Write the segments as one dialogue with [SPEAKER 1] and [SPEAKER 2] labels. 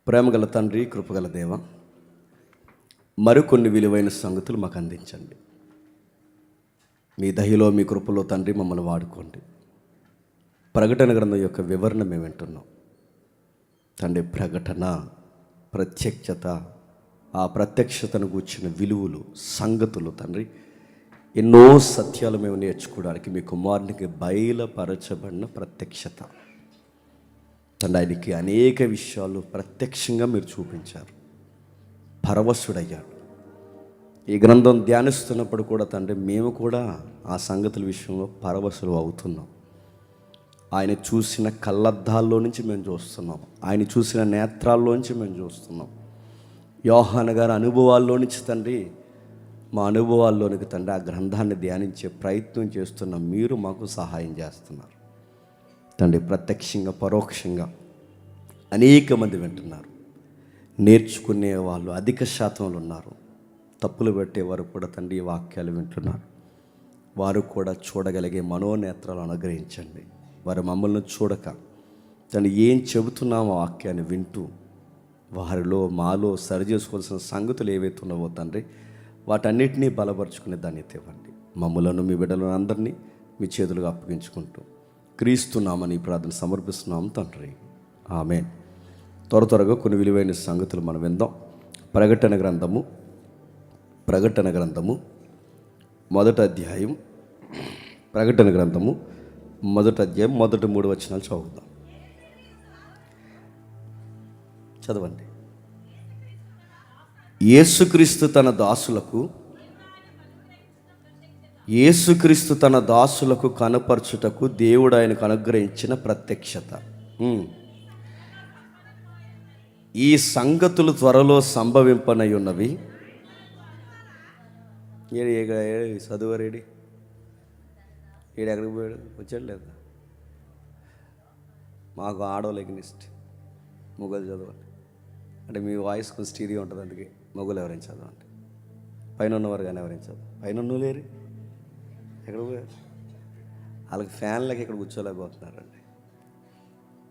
[SPEAKER 1] ప్రేమగల తండ్రి, కృపగల దేవ, మరికొన్ని విలువైన సంగతులు మాకు అందించండి. మీ దయలో, మీ కృపలో తండ్రి మమ్మల్ని వాడుకోండి. ప్రకటన గ్రంథం యొక్క వివరణ మేము వింటున్నాం తండ్రి. ప్రకటన, ప్రత్యక్షత, ఆ ప్రత్యక్షతను కూర్చిన విలువలు, సంగతులు తండ్రి, ఎన్నో సత్యాలు మేము నేర్చుకోవడానికి మీ కుమారునికి బయలుపరచబడిన ప్రత్యక్షత తండ్రి. ఆయనకి అనేక విషయాలు ప్రత్యక్షంగా మీరు చూపించారు. పరవశుడయ్యాడు. ఈ గ్రంథం ధ్యానిస్తున్నప్పుడు కూడా తండ్రి, మేము కూడా ఆ సంగతుల విషయంలో పరవశులు అవుతున్నాం. ఆయన చూసిన కళ్ళద్దాల్లో నుంచి మేము చూస్తున్నాం. ఆయన చూసిన నేత్రాల్లో నుంచి మేము చూస్తున్నాం. యోహాను గారి అనుభవాల్లో నుంచి తండ్రి, మా అనుభవాల్లోనికి తండ్రి ఆ గ్రంథాన్ని ధ్యానించే ప్రయత్నం చేస్తున్నాం. మీరు మాకు సహాయం చేస్తున్నారు తండ్రి. ప్రత్యక్షంగా, పరోక్షంగా అనేక మంది వింటున్నారు. నేర్చుకునే వాళ్ళు అధిక శాతంలో ఉన్నారు. తప్పులు పెట్టేవారు కూడా తండ్రి ఈ వాక్యాలు వింటున్నారు. వారు కూడా చూడగలిగే మనోనేత్రాలు అనుగ్రహించండి. వారు మమ్మల్ని చూడక తండ్రి ఏం చెబుతున్నామో వాక్యాన్ని వింటూ వారిలో, మాలో సరి చేసుకోవాల్సిన సంగతులు ఏవైతే ఉన్నావో తండ్రి, వాటన్నిటినీ బలపరుచుకునే ధన్యత ఇవ్వండి. మమ్మలను, మీ బిడ్డలను అందరినీ మీ చేతులుగా అప్పగించుకుంటూ క్రీస్తున్నామని ప్రార్థన సమర్పిస్తున్నాం తండ్రి. ఆమేన్. త్వరగా కొన్ని విలువైన సంగతులు మనం విందాం. ప్రకటన గ్రంథము మొదటి అధ్యాయం. ప్రకటన గ్రంథము మొదటి అధ్యాయం మొదటి 3 వచనాలు చదువుదాం. చదవండి. యేసుక్రీస్తు తన దాసులకు కనపరచుటకు దేవుడు ఆయనకు అనుగ్రహించిన ప్రత్యక్షత. ఈ సంగతులు త్వరలో సంభవింపనై ఉన్నవి. చదువరేడి ఈడు ఎక్కడికి పోయాడు? వచ్చాడు లేదా? మాకు ఆడవాళ్ళకి నెక్స్ట్ మొగలు చదవండి. అంటే మీ వాయిస్ కొంచెం స్టీరియో ఉంటుంది, అందుకే మొగలు ఎవరైనా చదవండి. పైన ఉన్నవారు కానీ ఎవరైనా చదవండి. పైన ఉన్న లేరు ఎక్కడ పోయారు? వాళ్ళకి ఫ్యాన్లకి ఇక్కడ కూర్చోలేకపోతున్నారండి.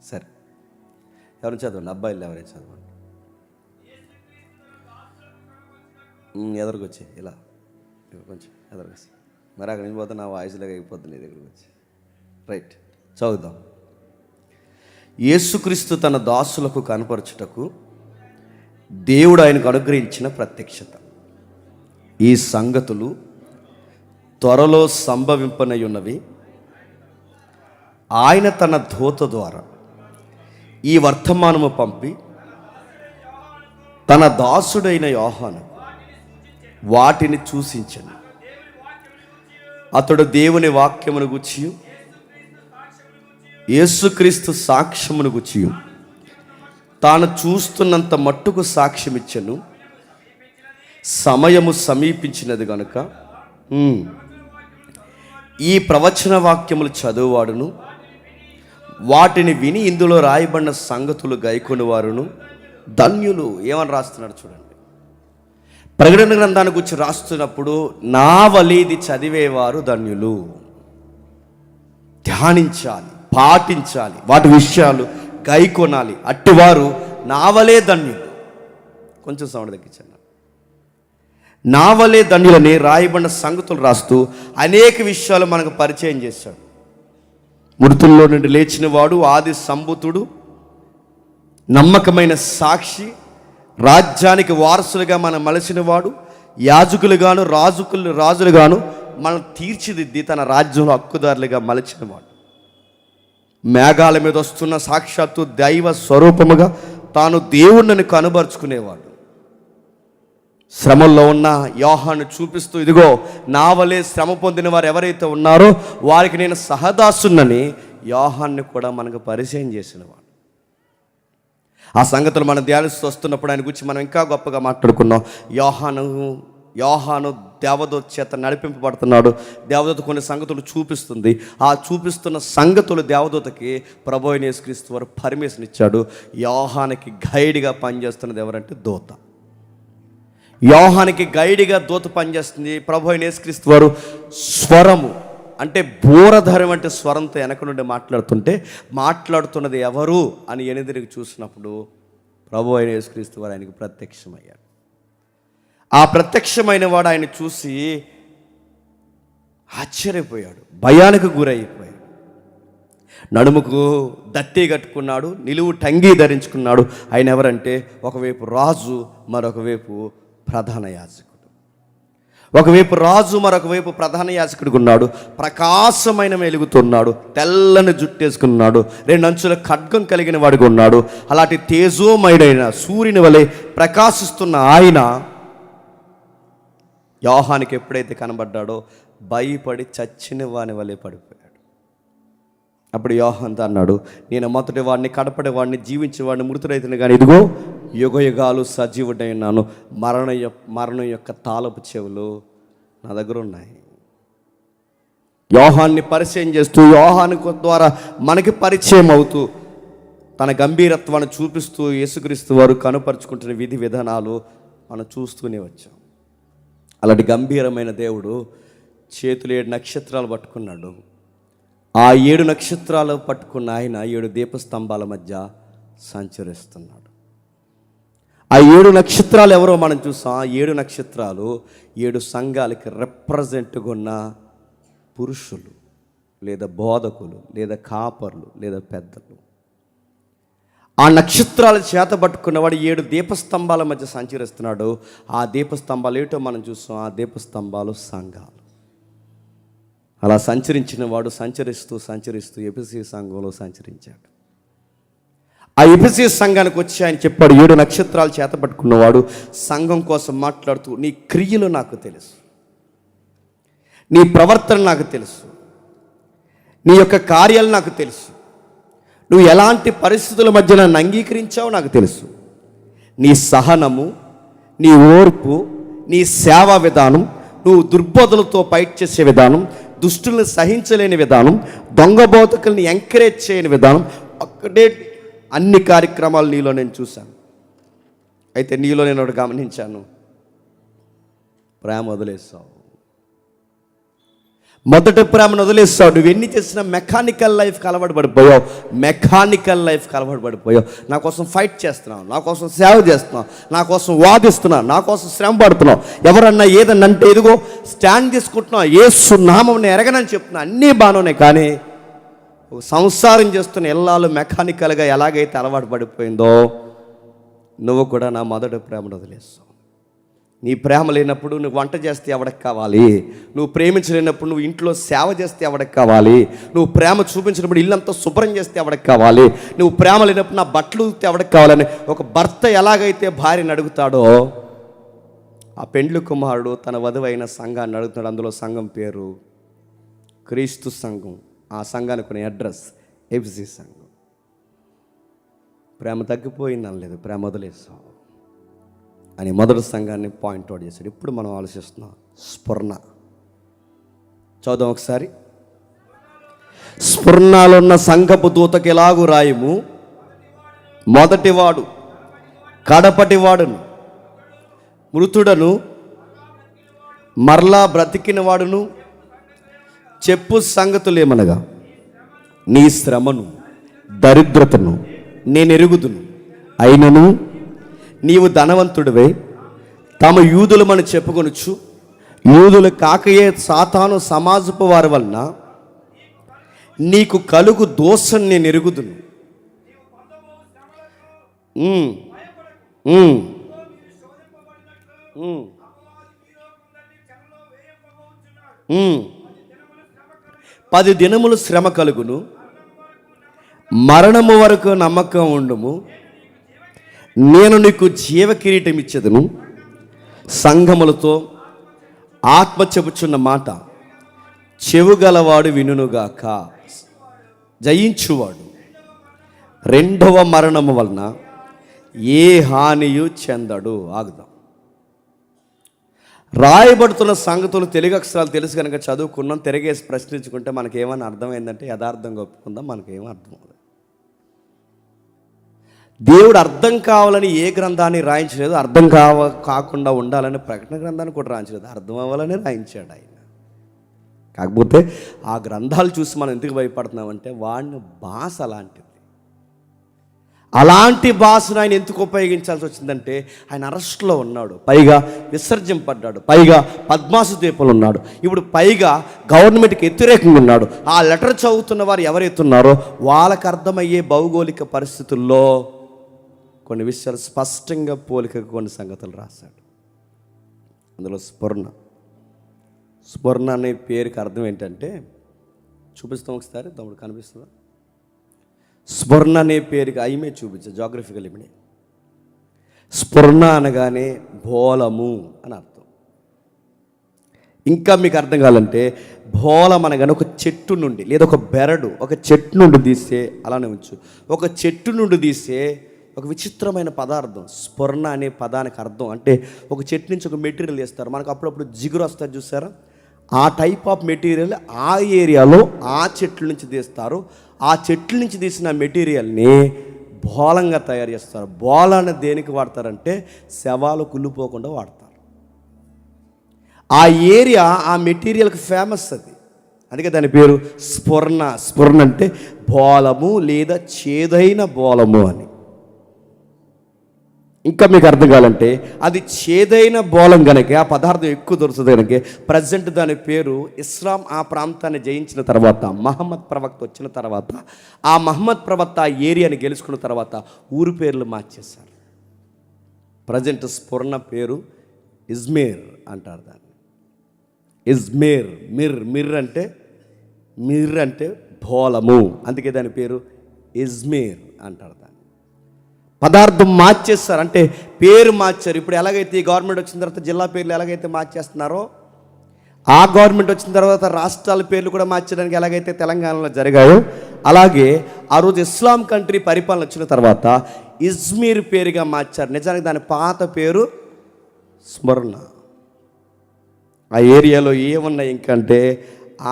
[SPEAKER 1] సరే, ఎవరైనా చదవండి. అబ్బాయిలు ఎవరైనా చదవండి. ఎదురుకు వచ్చి ఇలా కొంచెం ఎదురుకు వచ్చి, మరి అక్కడి నుంచి పోతే నా వాయిస్లాగా అయిపోతుంది నీ దగ్గరకు వచ్చి. రైట్, చదువుదాం. యేసుక్రీస్తు తన దాసులకు కనపరచుటకు దేవుడు ఆయనకు అనుగ్రహించిన ప్రత్యక్షత. ఈ సంగతులు త్వరలో సంభవింపనై ఉన్నవి. ఆయన తన దూత ద్వారా ఈ వర్తమానము పంపి తన దాసుడైన యోహాను వాటిని సూచించెను. అతడు దేవుని వాక్యమును గూర్చి, యేసుక్రీస్తు సాక్ష్యమును గూర్చి తాను చూస్తున్నంత మట్టుకు సాక్ష్యమిచ్చెను. సమయము సమీపించినది గనుక ఈ ప్రవచన వాక్యములు చదువువాడును, వాటిని విని ఇందులో రాయబడిన సంగతులు గైకొని వారును ధన్యులు. ఏమని రాస్తున్నాడు చూడండి. ప్రకటన గ్రంథాన్ని గురించి రాస్తున్నప్పుడు నా వలీది చదివేవారు ధన్యులు. ధ్యానించాలి, పాటించాలి, వాటి విషయాలు గైకొనాలి. అట్టివారు నా వలే ధన్యులు. కొంచెం సౌండ్ తగ్గించండి. నా వలే ధన్యులని రాయబడిన సంగతులు రాస్తూ అనేక విషయాలు మనకు పరిచయం చేశాడు. మృతుల్లో నుండి లేచిన వాడు, ఆది సంభూతుడు, నమ్మకమైన సాక్షి, రాజ్యానికి వారసులుగా మనం మలసిన వాడు, యాజకులుగాను రాజులుగాను మనం తీర్చిదిద్ది తన రాజ్యంలో హక్కుదారులుగా మలచిన వాడు, మేఘాల మీద వస్తున్న సాక్షాత్తు దైవ స్వరూపముగా తాను దేవుణ్ణి కనబరుచుకునేవాడు. శ్రమల్లో ఉన్న యోహాను చూపిస్తూ, ఇదిగో నా వలే శ్రమ పొందిన వారు ఎవరైతే ఉన్నారో వారికి నేను సహదాసున్నని యోహాన్ని కూడా మనకు పరిచయం చేసినవాడు. ఆ సంగతులు మనం ధ్యానిస్తూ వస్తున్నప్పుడు ఆయన గురించి మనం ఇంకా గొప్పగా మాట్లాడుకున్నాం. యోహాను దేవదూత చేత నడిపింపబడుతున్నాడు. దేవదూత కొన్ని సంగతులు చూపిస్తుంది. ఆ చూపిస్తున్న సంగతులు దేవదూతకి ప్రభువైన యేసుక్రీస్తు వారు పర్మిషన్ ఇచ్చాడు. యోహానికి గైడ్గా పనిచేస్తున్నది ఎవరంటే దూత. యోహానికి గైడ్గా దూత పనిచేస్తుంది. ప్రభువైన యేసుక్రీస్తు వారు స్వరము అంటే బోరధరం అంటే స్వరంతో వెనక నుండి మాట్లాడుతున్నది ఎవరు అని ఎనిదిరిగి చూసినప్పుడు ప్రభు అయిన యేసుక్రీస్తు వారు ఆయనకు ప్రత్యక్షమయ్యాడు. ఆ ప్రత్యక్షమైన వాడు ఆయన చూసి ఆశ్చర్యపోయాడు, భయానికి గురైపోయాడు. నడుముకు దట్టి కట్టుకున్నాడు, నిలువు టంగి ధరించుకున్నాడు. ఆయన ఎవరంటే ఒకవైపు రాజు, మరొకవైపు ప్రధాన యాజకుడు. ఒకవైపు రాజు, మరొకవైపు ప్రధాన యాజకుడిగా ఉన్నాడు. ప్రకాశమైన వెలుగుతున్నాడు, తెల్లని జుట్టేసుకున్నాడు, 2 అంచుల ఖడ్గం కలిగిన వాడిగా ఉన్నాడు. అలాంటి తేజోమయుడైన సూర్యుని వలె ప్రకాశిస్తున్న ఆయన యోహానికి ఎప్పుడైతే కనబడ్డాడో భయపడి చచ్చిన వాని వలె పడిపోయాడు. అప్పుడు యోహాన్తో అన్నాడు, నేను మొదటి వాడిని, కడపటి వాడిని, జీవించేవాడిని, మృతుడైతుని కానీ ఇదిగో యుగ యుగాలు సజీవుడైనాను. మరణం యొక్క తాళపు చెవులు నా దగ్గర ఉన్నాయి. యోహాన్ని పరిచయం చేస్తూ, యోహాను ద్వారా మనకి పరిచయం అవుతూ, తన గంభీరత్వాన్ని చూపిస్తూ యేసుక్రీస్తు వారు కనుపరుచుకుంటున్న విధి విధానాలు మనం చూస్తూనే వచ్చాం. అలాంటి గంభీరమైన దేవుడు చేతులు 7 నక్షత్రాలు పట్టుకున్నాడు. ఆ 7 నక్షత్రాలు పట్టుకున్న ఆయన 7 దీపస్తంభాల మధ్య సంచరిస్తున్నాడు. ఆ 7 నక్షత్రాలు ఎవరో మనం చూసాం. ఆ 7 నక్షత్రాలు 7 సంఘాలకి రిప్రజెంట్గా ఉన్న పురుషులు, లేదా బోధకులు, లేదా కాపర్లు, లేదా పెద్దలు. ఆ నక్షత్రాలు చేత పట్టుకున్నవాడు 7 దీపస్తంభాల మధ్య సంచరిస్తున్నాడు. ఆ దీపస్తంభాలు ఏటో మనం చూసాం. ఆ దీపస్తంభాలు సంఘాలు. అలా సంచరించిన వాడు సంచరిస్తూ ఎఫెసీ సంఘంలో సంచరించాడు. ఆ ఎఫెసీ సంఘానికి వచ్చి ఆయన చెప్పాడు, 7 నక్షత్రాలు చేత పట్టుకున్నవాడు సంఘం కోసం మాట్లాడుతూ, నీ క్రియలు నాకు తెలుసు, నీ ప్రవర్తన నాకు తెలుసు, నీ యొక్క కార్యాలు నాకు తెలుసు, నువ్వు ఎలాంటి పరిస్థితుల మధ్య నన్ను అంగీకరించావో నాకు తెలుసు. నీ సహనము, నీ ఓర్పు, నీ సేవా విధానం, నువ్వు దుర్బోధలతో ఫైట్ చేసే విధానం, దుష్టుల్ని సహించలేని విధానం, దొంగ బోధకుల్ని ఎంకరేజ్ చేయని విధానం, ఒక్కటే అన్ని కార్యక్రమాలు నీలో నేను చూశాను. అయితే నీలో నేను ఒకటి గమనించాను, ప్రేమ వదిలేస్తావు. మొదటి ప్రేమను వదిలేస్తావు. నువ్వు ఎన్ని చేసినా మెకానికల్ లైఫ్కి అలవాటు పడిపోయావు. నా కోసం ఫైట్ చేస్తున్నావు, నా కోసం సేవ చేస్తున్నావు, నా కోసం వాదిస్తున్నావు, నా కోసం శ్రమ పడుతున్నావు. ఎవరన్నా ఏదన్నా అంటే ఇదిగో స్టాండ్ తీసుకుంటున్నావు, యేసు నామం ఎరగనని చెప్తున్నా, అన్నీ బాగానే. కానీ సంసారం చేస్తున్న ఎల్లాలు మెకానికల్గా ఎలాగైతే అలవాటు పడిపోయిందో నువ్వు కూడా నా మొదటి ప్రేమను వదిలేస్తావు. నీ ప్రేమ లేనప్పుడు నువ్వు వంట చేస్తే ఎవరికి కావాలి? నువ్వు ప్రేమించలేనప్పుడు నువ్వు ఇంట్లో సేవ చేస్తే ఎవరికి కావాలి? నువ్వు ప్రేమ చూపించినప్పుడు ఇల్లంతా శుభ్రం చేస్తే ఎవరికి కావాలి? నువ్వు ప్రేమ లేనప్పుడు నా బట్టలు ఎవరికి కావాలని ఒక భర్త ఎలాగైతే భార్యని అడుగుతాడో, ఆ పెండ్లి కుమారుడు తన వధువైన సంఘాన్ని అడుగుతాడు. అందులో సంఘం పేరు క్రీస్తు సంఘం. ఆ సంఘానికి కొన్ని అడ్రస్ ఎఫెసీ సంఘం. ప్రేమ తగ్గిపోయిందని లేదు, ప్రేమ వదిలేస్తావు అని మొదటి సంఘాన్ని పాయింట్అవుట్ చేశాడు. ఇప్పుడు మనం ఆలోచిస్తున్నాం స్ఫురణ. చదువు ఒకసారి. స్ఫురణలో ఉన్న సంఘపు దూతకి ఎలాగూ రాయము, మొదటివాడు కడపటివాడును, మృతుడను, మరలా బ్రతికిన వాడును చెప్పు సంగతులేమనగా, నీ శ్రమను దరిద్రతను నేను ఎరుగుదును, అయినను నీవు ధనవంతుడివే, తమ యూదులమని చెప్పుకొనుచు యూదులు కాకయే సాతాను సమాజపు వారి వలన నీకు కలుగు దోషం నేను ఎరుగుదును. పది దినములు శ్రమ కలుగును, మరణము వరకు నమ్మకం ఉండుము, నేను నీకు జీవ కిరీటం ఇచ్చేదను. సంఘములతో ఆత్మ చెబుచున్న మాట చెవుగలవాడు వినుగాక. జయించువాడు రెండవ మరణము వలన ఏ హానియు చెందడు. ఆగుదాం. రాయబడుతున్న సంగతులు తెలుగు అక్షరాలు తెలుసు కనుక చదువుకున్నాం. తిరిగేసి ప్రశ్నించుకుంటే మనకేమైనా అర్థమైందంటే యథార్థంగా ఒప్పుకుందాం, మనకేమో అర్థం అవ్వదు. దేవుడు అర్థం కావాలని ఏ గ్రంథాన్ని రాయించలేదు, అర్థం కాకుండా ఉండాలని ప్రకటన గ్రంథాన్ని కూడా రాయించలేదు, అర్థం అవ్వాలని రాయించాడు ఆయన. కాకపోతే ఆ గ్రంథాలు చూసి మనం ఎందుకు భయపడుతున్నామంటే వాడిని భాష అలాంటిది. అలాంటి భాషను ఆయన ఎందుకు ఉపయోగించాల్సి వచ్చిందంటే ఆయన అరెస్ట్లో ఉన్నాడు, పైగా విసర్జింపడ్డాడు, పైగా పద్మాసు ద్వీపంలో ఉన్నాడు, ఇప్పుడు పైగా గవర్నమెంట్కి వ్యతిరేకంగా ఉన్నాడు. ఆ లెటర్ చదువుతున్న వారు ఎవరైతే ఉన్నారో వాళ్ళకు అర్థమయ్యే భౌగోళిక పరిస్థితుల్లో కొన్ని విషయాలు స్పష్టంగా పోలిక కొన్ని సంగతులు రాశాడు. అందులో స్ఫురణ అనే పేరుకి అర్థం ఏంటంటే, చూపిస్తాం ఒకసారి, తమ్ముడు కనిపిస్తుందా? స్ఫురణ అనే పేరుకి ఐమే చూపించా, జాగ్రఫికల్ ఇమిడి. స్ఫురణ అనగానే బోలము అని అర్థం. ఇంకా మీకు అర్థం కావాలంటే బోలం అనగానే ఒక చెట్టు నుండి లేదా ఒక బెరడు, ఒక చెట్టు నుండి తీస్తే, అలానే ఉంచు, ఒక చెట్టు నుండి తీస్తే ఒక విచిత్రమైన పదార్థం. స్ఫురణ అనే పదానికి అర్థం అంటే ఒక చెట్టు నుంచి ఒక మెటీరియల్ వేస్తారు, మనకు అప్పుడప్పుడు జిగురు వస్తారు చూసారా, ఆ టైప్ ఆఫ్ మెటీరియల్ ఆ ఏరియాలో ఆ చెట్ల నుంచి తీస్తారు. ఆ చెట్ల నుంచి తీసిన మెటీరియల్ని బోలంగా తయారు చేస్తారు. బోలాన్ని దేనికి వాడతారంటే శవాలు కుళ్ళిపోకుండా వాడతారు. ఆ ఏరియా ఆ మెటీరియల్కి ఫేమస్, అది అందుకే దాని పేరు స్ఫురణ. స్ఫురణ అంటే బోలము లేదా చేదైన బోలము అని. ఇంకా మీకు అర్థం కావాలంటే అది చేదైన బోలం కనుక, ఆ పదార్థం ఎక్కువ దొరుకుతుంది కనుక, ప్రజెంట్ దాని పేరు ఇస్లాం ఆ ప్రాంతాన్ని జయించిన తర్వాత, మహమ్మద్ ప్రవక్త వచ్చిన తర్వాత, ఆ మహమ్మద్ ప్రవక్త ఆ ఏరియాని గెలుచుకున్న తర్వాత ఊరు పేర్లు మార్చేశారు. ప్రజెంట్ స్ఫురణ పేరు ఇజ్మేర్ అంటారు దాన్ని. ఇజ్మేర్, మిర్ అంటే బోలము, అందుకే దాని పేరు ఇజ్మేర్ అంటారు దాన్ని. పదార్థం మార్చేస్తారు, అంటే పేరు మార్చారు. ఇప్పుడు ఎలాగైతే ఈ గవర్నమెంట్ వచ్చిన తర్వాత జిల్లా పేర్లు ఎలాగైతే మార్చేస్తున్నారో, ఆ గవర్నమెంట్ వచ్చిన తర్వాత రాష్ట్రాల పేర్లు కూడా మార్చడానికి ఎలాగైతే తెలంగాణలో జరిగాయో, అలాగే ఆ రోజు ఇస్లాం కంట్రీ పరిపాలన వచ్చిన తర్వాత ఇజ్మీర్ పేరుగా మార్చారు. నిజానికి దాని పాత పేరు స్మరణ. ఆ ఏరియాలో ఏమున్నాయి ఇంకంటే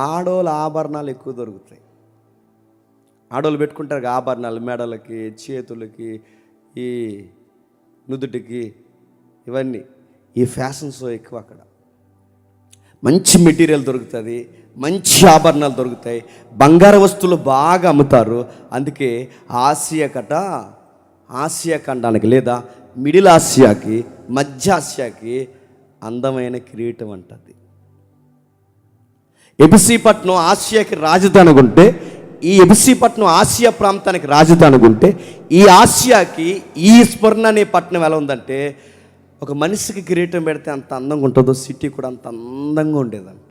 [SPEAKER 1] ఆడోళ్ళ ఆభరణాలు ఎక్కువ దొరుకుతాయి. ఆడోళ్ళు పెట్టుకుంటారు ఆభరణాలు, మెడలకి, చేతులకి, ఈ నుదుటికి, ఇవన్నీ ఈ ఫ్యాషన్స్ ఎక్కువ. అక్కడ మంచి మెటీరియల్ దొరుకుతుంది, మంచి ఆభరణాలు దొరుకుతాయి, బంగారు వస్తువులు బాగా అమ్ముతారు. అందుకే ఆసియా ఖండానికి లేదా మిడిల్ ఆసియాకి, మధ్య ఆసియాకి అందమైన కిరీటం అంటది. ఎబిసిపట్నం ఆసియాకి రాజధాని ఉంటే, ఈ ఎబిసిపట్నం ఆసియా ప్రాంతానికి రాజధాని ఉంటే, ఈ ఆసియాకి ఈ స్ఫురణ అనే పట్టణం ఎలా ఉందంటే, ఒక మనిషికి కిరీటం పెడితే అంత అందంగా ఉంటుందో సిటీ కూడా అంత అందంగా ఉండేదంట.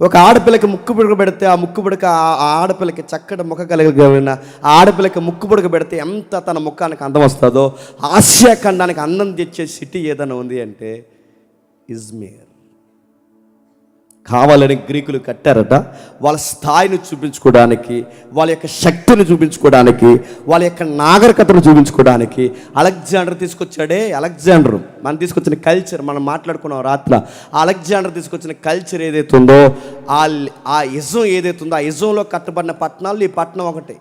[SPEAKER 1] ఒక ఆడపిల్లకి ముక్కు పుడక పెడితే ఆ ముక్కు పుడక ఆ ఆడపిల్లకి చక్కటి ముఖ కలిగిన ఆ ఆడపిల్లకి ముక్కు పుడక పెడితే ఎంత తన ముఖానికి అందం వస్తుందో, ఆసియా ఖండానికి అందం తెచ్చే సిటీ ఏదైనా ఉంది అంటే ఇజ్మీర్. కావాలని గ్రీకులు కట్టారట, వాళ్ళ స్థాయిని చూపించుకోవడానికి, వాళ్ళ యొక్క శక్తిని చూపించుకోవడానికి, వాళ్ళ యొక్క నాగరికతను చూపించుకోవడానికి. అలెగ్జాండర్ తీసుకొచ్చాడే, అలెగ్జాండర్ మనం తీసుకొచ్చిన కల్చర్, మనం మాట్లాడుకున్నాం రాత్ర, ఆ అలెగ్జాండర్ తీసుకొచ్చిన కల్చర్ ఏదైతే ఉందో, ఆ ఇజం ఏదైతే ఉందో, ఆ ఇజంలో కట్టబడిన పట్టణాలు ఈ పట్టణం ఒకటి.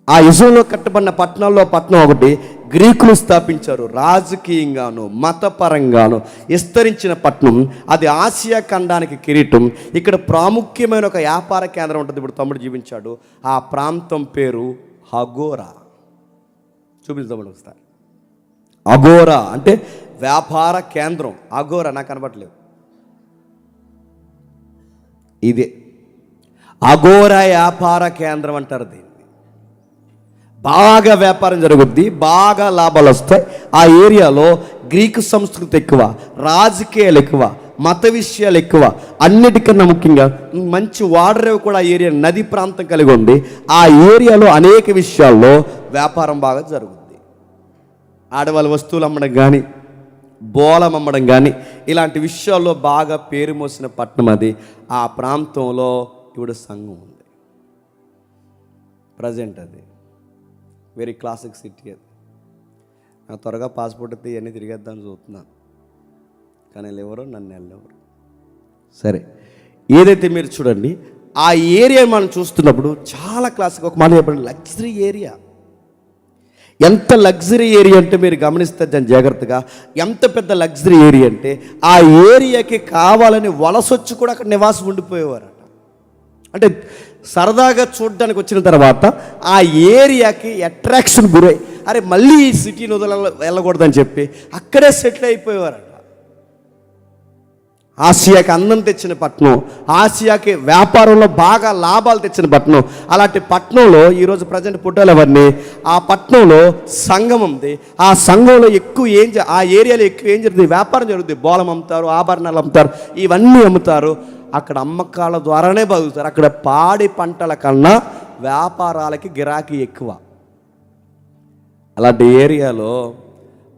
[SPEAKER 1] ఆ ఇజంలో కట్టబడిన పట్టణాల్లో పట్టణం ఒకటి. గ్రీకులు స్థాపించారు. రాజకీయంగాను మతపరంగాను విస్తరించిన పట్టణం అది. ఆసియా ఖండానికి కిరీటం. ఇక్కడ ప్రాముఖ్యమైన ఒక వ్యాపార కేంద్రం ఉంటుంది. ఇప్పుడు తమ్ముడు జీవించాడు, ఆ ప్రాంతం పేరు అగోరా. చూపిస్తాం ఒకసారి. అగోరా అంటే వ్యాపార కేంద్రం. అగోరా నాకు కనబడలేదు, ఇదే అగోరా వ్యాపార కేంద్రం అంటారు దీన్ని. బాగా వ్యాపారం జరుగుద్ది, బాగా లాభాలు వస్తాయి. ఆ ఏరియాలో గ్రీకు సంస్కృతి ఎక్కువ, రాజకీయాలు ఎక్కువ, మత విషయాలు ఎక్కువ. అన్నిటికన్నా ముఖ్యంగా మంచి వాడరేవు కూడా ఆ ఏరియా నది ప్రాంతం కలిగి ఉంది. ఆ ఏరియాలో అనేక విషయాల్లో వ్యాపారం బాగా జరుగుద్ది. ఆడవాళ్ళ వస్తువులు అమ్మడం కానీ, బోలం అమ్మడం కానీ, ఇలాంటి విషయాల్లో బాగా పేరు మోసిన పట్టణం అది. ఆ ప్రాంతంలో ఇప్పుడు సంఘం ఉంది ప్రజెంట్. అది వెరీ క్లాసిక్ సిటీ. అది నాకు త్వరగా పాస్పోర్ట్ అయితే ఇవన్నీ తిరిగేద్దామని చూస్తున్నాను, కానీ ఎవరో నన్ను వెళ్ళెవరు. సరే, ఏదైతే మీరు చూడండి, ఆ ఏరియా మనం చూస్తున్నప్పుడు చాలా క్లాసిక్. ఒక మాట చెప్పండి, లగ్జరీ ఏరియా. ఎంత లగ్జరీ ఏరియా అంటే మీరు గమనిస్తే దాన్ని జాగ్రత్తగా, ఎంత పెద్ద లగ్జరీ ఏరియా అంటే ఆ ఏరియాకి కావాలని వలసొచ్చి కూడా అక్కడ నివాసం ఉండిపోయేవారట. అంటే సరదాగా చూడడానికి వచ్చిన తర్వాత ఆ ఏరియాకి అట్రాక్షన్ గురై అరే మళ్ళీ ఈ సిటీని వెళ్ళకూడదని చెప్పి అక్కడే సెటిల్ అయిపోయేవారట. ఆసియాకి అందం తెచ్చిన పట్టణం, ఆసియాకి వ్యాపారంలో బాగా లాభాలు తెచ్చిన పట్టణం. అలాంటి పట్టణంలో ఈరోజు ప్రజెంట్ పుట్టాలు అవన్నీ ఆ పట్టణంలో సంఘం ఉంది. ఆ సంఘంలో ఎక్కువ ఆ ఏరియాలో ఎక్కువ ఏం జరుగుతుంది? వ్యాపారం జరుగుతుంది. బోలం అమ్ముతారు, ఆభరణాలు అమ్ముతారు, ఇవన్నీ అమ్ముతారు. అక్కడ అమ్మకాల ద్వారానే బతుకుతారు. అక్కడ పాడి పంటల కన్నా వ్యాపారాలకి గిరాకీ ఎక్కువ. అలాంటి ఏరియాలో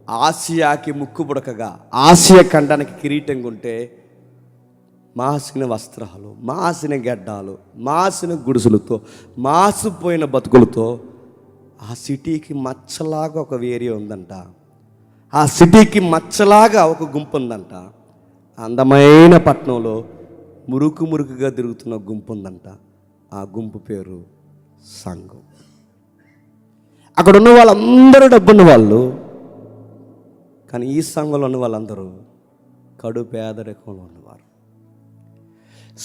[SPEAKER 1] ఆసియాకి ముక్కు పుడకగా, ఆసియా ఖండానికి కిరీటంగా ఉంటే మాసిన వస్త్రాలు, మాసిన గడ్డాలు, మాసిన గుడుసులతో, మాసిపోయిన బతుకులతో ఆ సిటీకి మచ్చలాగా ఒక ఏరియా ఉందంట. ఆ సిటీకి మచ్చలాగా ఒక గుంపు ఉందంట. అందమైన పట్టణంలో మురుకుగా తిరుగుతున్న గుంపు ఉందంట. ఆ గుంపు పేరు సంఘం. అక్కడ ఉన్న వాళ్ళందరూ డబ్బున్న వాళ్ళు, కానీ ఈ సంఘంలో ఉన్న వాళ్ళందరూ కడు పేదరికంలో ఉన్నవారు.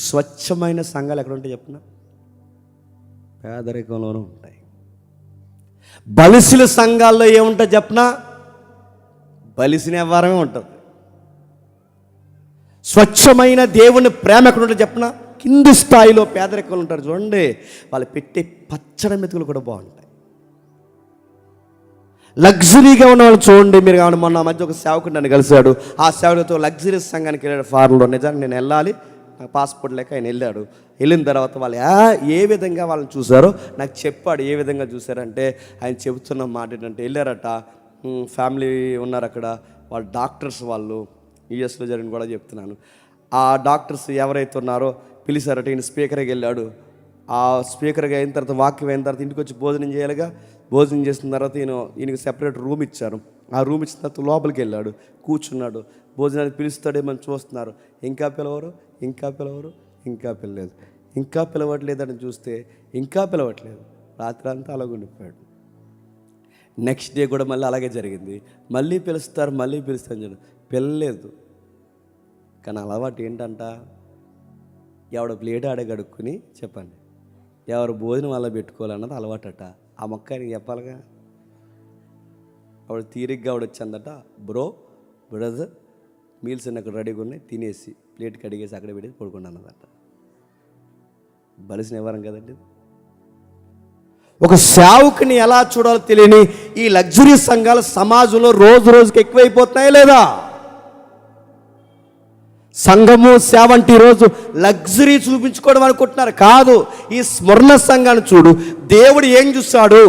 [SPEAKER 1] స్వచ్ఛమైన సంఘాలు ఎక్కడ ఉంటాయి చెప్పిన? పేదరికంలోనూ ఉంటాయి. బలిసిన సంఘాల్లో ఏముంటుంది చెప్పిన? బలిసిన వ్యవహారమే ఉంటుంది. స్వచ్ఛమైన దేవుని ప్రేమ ఎక్కడ ఉంటుంది చెప్పిన? కింది స్థాయిలో పేదరికంలో ఉంటారు. చూడండి, వాళ్ళు పెట్టే పచ్చడి మెతుకులు కూడా బాగుంటాయి. లగ్జరీగా ఉన్న వాళ్ళు చూడండి. మీరు కావాలి, మొన్న మధ్య ఒక సేవకుడు నన్ను కలిశాడు. ఆ సేవకుడితో లగ్జరీస్ సంఘానికి వెళ్ళాడు ఫారెన్లో. నిజానికి నేను వెళ్ళాలి, నాకు పాస్పోర్ట్ లేక ఆయన వెళ్ళాడు. వెళ్ళిన తర్వాత వాళ్ళు ఏ విధంగా వాళ్ళని చూశారో నాకు చెప్పాడు. ఏ విధంగా చూశారంటే ఆయన చెబుతున్న మాట ఏంటంటే, వెళ్ళారట, ఫ్యామిలీ ఉన్నారు అక్కడ, వాళ్ళు డాక్టర్స్, వాళ్ళు యూఎస్లో జరిగిన కూడా చెప్తున్నాను. ఆ డాక్టర్స్ ఎవరైతే ఉన్నారో పిలిచారట. ఈయన స్పీకర్కి వెళ్ళాడు. ఆ స్పీకర్గా అయిన తర్వాత, వాక్యం అయిన తర్వాత ఇంటికి వచ్చి భోజనం చేయాలిగా. భోజనం చేసిన తర్వాత ఈయనకి సెపరేట్ రూమ్ ఇచ్చారు. ఆ రూమ్ ఇచ్చిన తర్వాత లోపలికి వెళ్ళాడు, కూర్చున్నాడు. భోజనానికి పిలుస్తాడేమని చూస్తున్నారు. ఇంకా పిలవరు, ఇంకా పిలవరు, ఇంకా పిలలేదు, ఇంకా పిలవట్లేదని చూస్తే ఇంకా పిలవట్లేదు. రాత్రి అంతా అలాగ ఉండిపోయాడు. నెక్స్ట్ డే కూడా మళ్ళీ అలాగే జరిగింది. మళ్ళీ పిలుస్తారు, మళ్ళీ పిలుస్తాను చూడు, పిల్లలేదు. కానీ అలవాటు ఏంటంట, ఎవడ ప్లేట్ ఆడగడుక్కుని చెప్పండి, ఎవరు భోజనం అలా పెట్టుకోవాలన్నది అలవాటట. ఆ మొక్క ఆయనకి చెప్పాలిగా. ఆవిడ తీరిగ్గా ఆవిడ వచ్చిందట, బ్రదర్ మీల్స్ అక్కడ రెడీగా ఉన్నాయి, తినేసి ప్లేట్ కడిగేసి అక్కడ పెట్టి పడుకుని అన్నదట. బలిసిన వ్యవహారం కదండి. ఒక సేవకుని ఎలా చూడాలో తెలియని ఈ లగ్జరీ సంఘాలు సమాజంలో రోజు రోజుకి ఎక్కువైపోతున్నాయా లేదా? సంఘము సేవ అంటే ఈరోజు లగ్జరీ చూపించుకోవడం అనుకుంటున్నారు. కాదు. ఈ స్మరణ సంఘాన్ని చూడు. దేవుడు ఏం చూస్తాడు?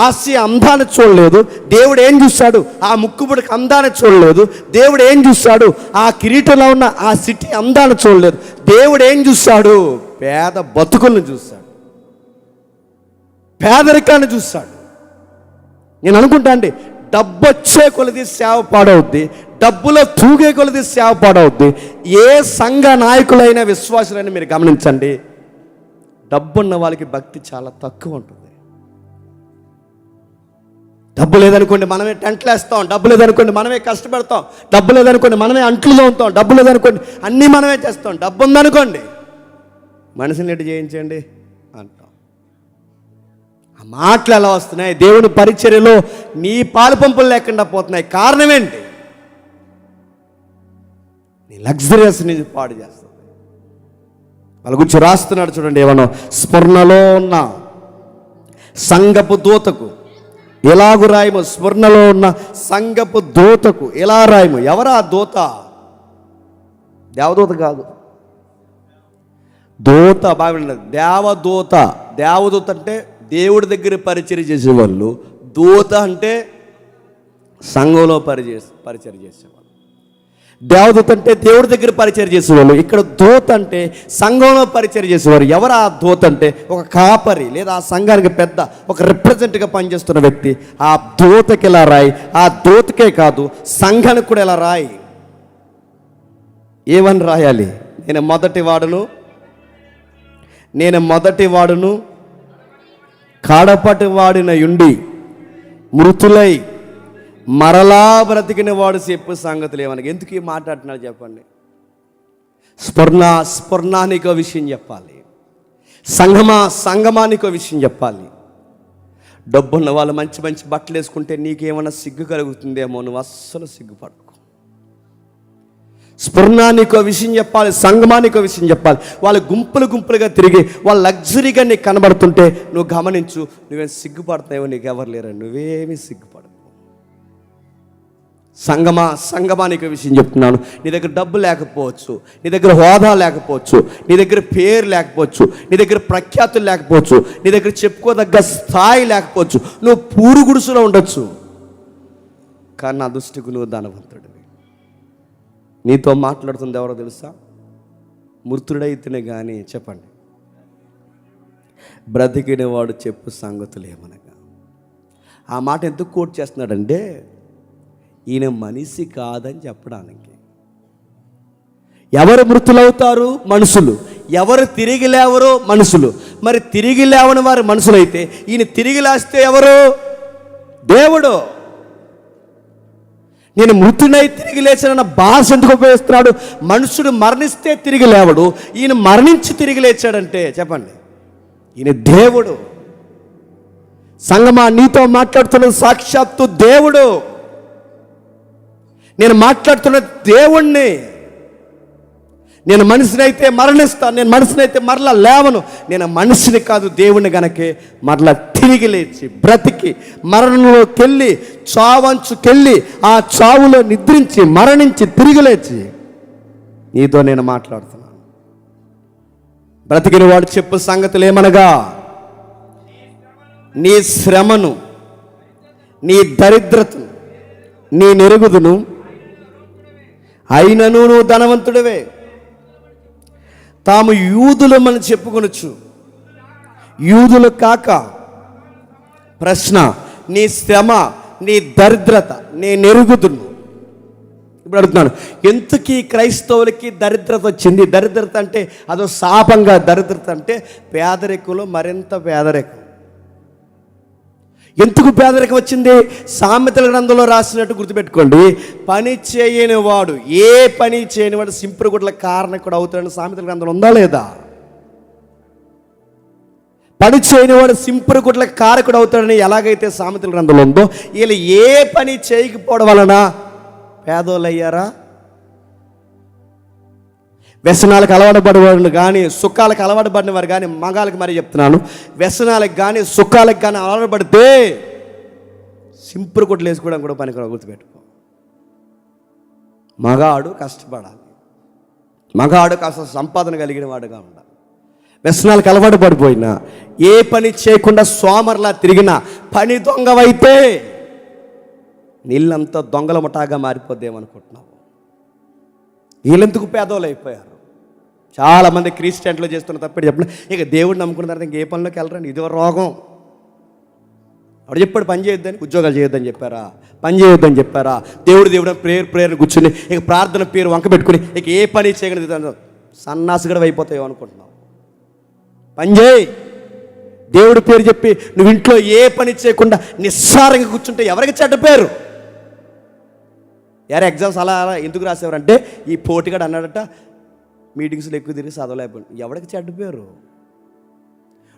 [SPEAKER 1] ఆసియా అందాన్ని చూడలేదు. దేవుడు ఏం చూస్తాడు? ఆ ముక్కుబుడికి అందాన్ని చూడలేదు. దేవుడు ఏం చూస్తాడు? ఆ కిరీటంలో ఉన్న ఆ సిటీ అందాన్ని చూడలేదు. దేవుడు ఏం చూస్తాడు? పేద బతుకులను చూస్తాడు, పేదరికాన్ని చూస్తాడు. నేను అనుకుంటా అండి, డబ్బు వచ్చే కొలది సేవ పాడవుద్ది, డబ్బులో తూగే కొలది సేవ పాడవుద్ది. ఏ సంఘ నాయకులైనా విశ్వాసులైనా మీరు గమనించండి, డబ్బున్న వాళ్ళకి భక్తి చాలా తక్కువ ఉంటుంది. డబ్బు లేదనుకోండి మనమే టెంట్లు వేస్తాం, డబ్బు లేదనుకోండి మనమే కష్టపడతాం, డబ్బు లేదనుకోండి మనమే అంట్లు తోముతాం, డబ్బు లేదనుకోండి అన్నీ మనమే చేస్తాం. డబ్బు ఉందనుకోండి మనిషిని ఎటు చేయించండి అంటాం. ఆ మాటలు ఎలా వస్తున్నాయి? దేవుని పరిచర్యలో నీ పాలు పంపులు లేకుండా పోతున్నాయి. కారణం ఏంటి? నీ లగ్జరియస్ని పాడు చేస్తుంది. వాళ్ళ గురించి రాస్తున్నాడు చూడండి. ఏమన్నా, స్మరణలో ఉన్న సంఘపు దూతకు ఎలాగు రాయము, స్మరణలో ఉన్న సంఘపు దూతకు ఎలా రాయము. ఎవరా దూత? దేవదూత కాదు, దూత. బాగా దేవదూత. దేవదూత అంటే దేవుడి దగ్గర పరిచర్య చేసేవాళ్ళు. దూత అంటే సంఘంలో పరిచర్య చేసేవాళ్ళు. దేవదూత అంటే దేవుడి దగ్గర పరిచర్య చేసేవాళ్ళు. ఇక్కడ దూత అంటే సంఘంలో పరిచర్య చేసేవారు. ఎవరు ఆ దూత అంటే? ఒక కాపరి లేదా ఆ సంఘానికి పెద్ద, ఒక రిప్రజెంట్గా పనిచేస్తున్న వ్యక్తి. ఆ దూతకి ఎలా రాయి. ఆ దూతకే కాదు, సంఘానికి కూడా ఎలా రాయి. ఏమని రాయాలి? నేను మొదటి వాడును కాడపటి వాడిన యుండి మృతులై మరలా బ్రతికిన వాడు చెప్పు సంగతులు ఏమనగా. ఎందుకు ఈ మాట్లాడుతున్నారు చెప్పండి. స్ఫురణానికి విషయం చెప్పాలి. సంగమానికి ఒక విషయం చెప్పాలి. డబ్బున్న వాళ్ళు మంచి మంచి బట్టలు వేసుకుంటే నీకేమైనా సిగ్గు కలుగుతుందేమో, నువ్వు అస్సలు సిగ్గుపడకు. స్ఫురణానికి ఒక విషయం చెప్పాలి, సంగమానికి ఒక విషయం చెప్పాలి. వాళ్ళు గుంపులుగా తిరిగి వాళ్ళు లగ్జరీగా నీకు కనబడుతుంటే నువ్వు గమనించు, నువ్వేం సిగ్గుపడుతున్నావో, నీకు ఎవరు లేరు, నువ్వేమీ సిగ్గుపడకు. సంగమానికి విషయం చెప్తున్నాను. నీ దగ్గర డబ్బు లేకపోవచ్చు, నీ దగ్గర హోదా లేకపోవచ్చు, నీ దగ్గర పేరు లేకపోవచ్చు, నీ దగ్గర ప్రఖ్యాతులు లేకపోవచ్చు, నీ దగ్గర చెప్పుకోదగ్గ స్థాయి లేకపోవచ్చు, నువ్వు పూరు గుడుసులో ఉండొచ్చు, కానీ నా దృష్టికి నువ్వు ధనవంతుడివి. నీతో మాట్లాడుతుంది ఎవరో తెలుసా? మృతుడైతేనే కానీ చెప్పండి, బ్రతికిన వాడు చెప్పు సంగతులు ఏమనగా. ఆ మాట ఎందుకు కోట్ చేస్తున్నాడంటే ఈయన మనిషి కాదని చెప్పడానికి. ఎవరు మృతులవుతారు? మనుషులు. ఎవరు తిరిగి లేవరో? మనుషులు. మరి తిరిగి లేవని వారు మనుషులైతే ఈయన తిరిగి లేస్తే ఎవరు? దేవుడు. నేను మృతుడై తిరిగి లేచానన్న భాష ఎందుకు ఉపయోగిస్తున్నాడు? మనుషుడు మరణిస్తే తిరిగి లేవడు, ఈయన మరణించి తిరిగి లేచాడంటే చెప్పండి, ఈయన దేవుడు. సంగమా, నీతో మాట్లాడుతున్న సాక్షాత్తు దేవుడు. నేను మాట్లాడుతున్న దేవుణ్ణి. నేను మనిషినైతే మరణిస్తాను, నేను మనిషినైతే మరలా లేవను. నేను మనిషిని కాదు, దేవుణ్ణి గనకే మరలా తిరిగి లేచి బ్రతికి మరణంలోకి వెళ్ళి చావంచుకెళ్ళి ఆ చావులో నిద్రించి మరణించి తిరిగి లేచి నీతో నేను మాట్లాడుతున్నాను. బ్రతికిన వాడు చెప్పు సంగతులు ఏమనగా, నీ శ్రమను, నీ దరిద్రతను నీ నెరుగుదును, అయినను నువ్వు ధనవంతుడివే. తాము యూదులమని చెప్పుకొనొచ్చు, యూదులు కాక. ప్రశ్న, నీ శ్రమ, నీ దరిద్రత నేను ఎరుగుదును. ఇప్పుడు అడుగుతున్నాను, ఎందుకు ఈ క్రైస్తవులకి దరిద్రత వచ్చింది? దరిద్రత అంటే అదో శాపంగా. దరిద్రత అంటే పేదరికంలో మరింత పేదరికం. ఎందుకు పేదరికం వచ్చింది? సామెతల గ్రంథంలో రాసినట్టు గుర్తుపెట్టుకోండి, పని చేయని వాడు, ఏ పని చేయని వాడు సింపురుగుడ్ల కారణకుడు అవుతాడని సామెతల గ్రంథంలో ఉందా లేదా? పని చేయని వాడు సింపురుగుడ్ల కారకుడు అవుతాడని ఎలాగైతే సామెతల గ్రంథంలో ఉందో, వీళ్ళు ఏ పని చేయకపోవడం వలన పేదోళ్ళు అయ్యారా? వ్యసనాలకు అలవాటు పడిన కానీ, సుఖాలకు అలవాటు పడిన వారు కానీ, మగాళ్ళకి మరి చెప్తున్నాను, వ్యసనాలకు కానీ సుఖాలకు కానీ అలవాటు పడితే సింపుల్ కొట్లు వేసుకోవడం కూడా పనికి గుర్తుపెట్టుకో. మగాడు కష్టపడాలి, మగాడు కాస్త సంపాదన కలిగిన వాడుగా ఉండాలి. వ్యసనాలకు అలవాటు పడిపోయినా, ఏ పని చేయకుండా సోమర్లా తిరిగినా, పని దొంగవైతే నీళ్ళంతా దొంగల ముఠాగా మారిపోద్దేమనుకుంటున్నావు. వీళ్ళెందుకు పేదోళ్ళు అయిపోయారు? చాలామంది క్రిస్టియన్లు చేస్తున్న తప్పటి చెప్పిన, ఇక దేవుడిని నమ్ముకున్న తర్వాత ఇంక ఏ పనిలోకి వెళ్ళరండి. ఇది రోగం. అప్పుడు చెప్పాడు పని చేయొద్దని, ఉద్యోగాలు చేయొద్దని చెప్పారా? పని చేయొద్దని చెప్పారా? దేవుడు ప్రేయర్ కూర్చుని ఇక ప్రార్థన పేరు వంక పెట్టుకుని ఇక ఏ పని చేయగలదు, సన్నాసిగడ అయిపోతాయో అనుకుంటున్నావు. పని చేయి. దేవుడి పేరు చెప్పి నువ్వు ఇంట్లో ఏ పని చేయకుండా నిస్సారంగా కూర్చుంటే ఎవరికి చెడ్డ పేరు? యారు ఎగ్జామ్స్ అలా ఎందుకు రాసేవారంటే, ఈ పోటీగాడు అన్నాడట మీటింగ్స్లో ఎక్కువ తిరిగి చదవలేకపోయి. ఎవరికి చెడ్డ పేరు?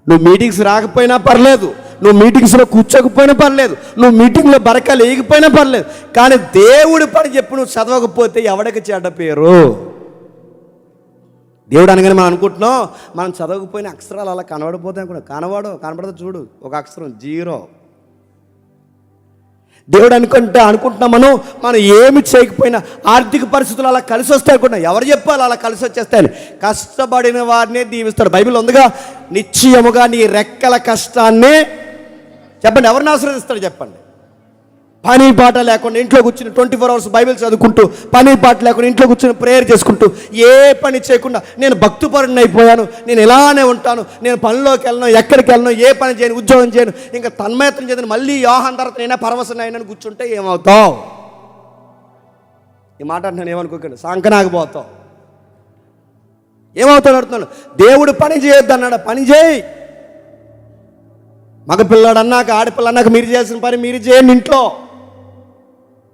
[SPEAKER 1] నువ్వు మీటింగ్స్ రాకపోయినా పర్లేదు, నువ్వు మీటింగ్స్లో కూర్చోకపోయినా పర్లేదు, నువ్వు మీటింగ్లో బరకాలు వేయకపోయినా పర్లేదు, కానీ దేవుడి పని చెప్పి నువ్వు చదవకపోతే ఎవరికి చెడ్డ పేరు? దేవుడు అనగానే మనం అనుకుంటున్నాం, మనం చదవకపోయిన అక్షరాలు అలా కనబడిపోతాయి అనుకున్నాం. కనబడదు చూడు, ఒక అక్షరం జీరో. దేవుడు అనుకుంటున్నాం మనం ఏమి చేయకపోయినా ఆర్థిక పరిస్థితులు అలా కలిసి వస్తాయి అనుకుంటున్నాం. ఎవరు చెప్పాలి అలా కలిసి వచ్చేస్తాయని? కష్టపడిన వారినే దీవిస్తాడు. బైబిల్ ఉందిగా, నిశ్చయముగా నీ రెక్కల కష్టాన్ని చెప్పండి ఎవరిని ఆశీర్వదిస్తాడు చెప్పండి. పని పాట లేకుండా ఇంట్లో కూర్చుని 24 hours బైబిల్ చదువుకుంటూ, పని పాట లేకుండా ఇంట్లో కూర్చుని ప్రేయర్ చేసుకుంటూ, ఏ పని చేయకుండా నేను భక్తిపరుడిని అయిపోయాను, నేను ఇలానే ఉంటాను, నేను పనిలోకి వెళ్ళను, ఎక్కడికి వెళ్ళను, ఏ పని చేయను, ఉద్యోగం చేయను, ఇంకా తన్మయత్వం చేయను, మళ్ళీ యోహాన్ తర్వాత నేనే పరవశం అయినని కూర్చుంటే ఏమవుతావు? ఈ మాట అంటున్నాను, ఏమనుకోకండి, సంకనాగిపోతావు. ఏమవుతాడు అడుగుతున్నాను. దేవుడు పని చేయొద్దు అన్నాడు, పని చేయి. మగపిల్లాడు అన్నాక, ఆడపిల్ల అన్నాక మీరు చేయాల్సిన పని మీరు చేయండి. ఇంట్లో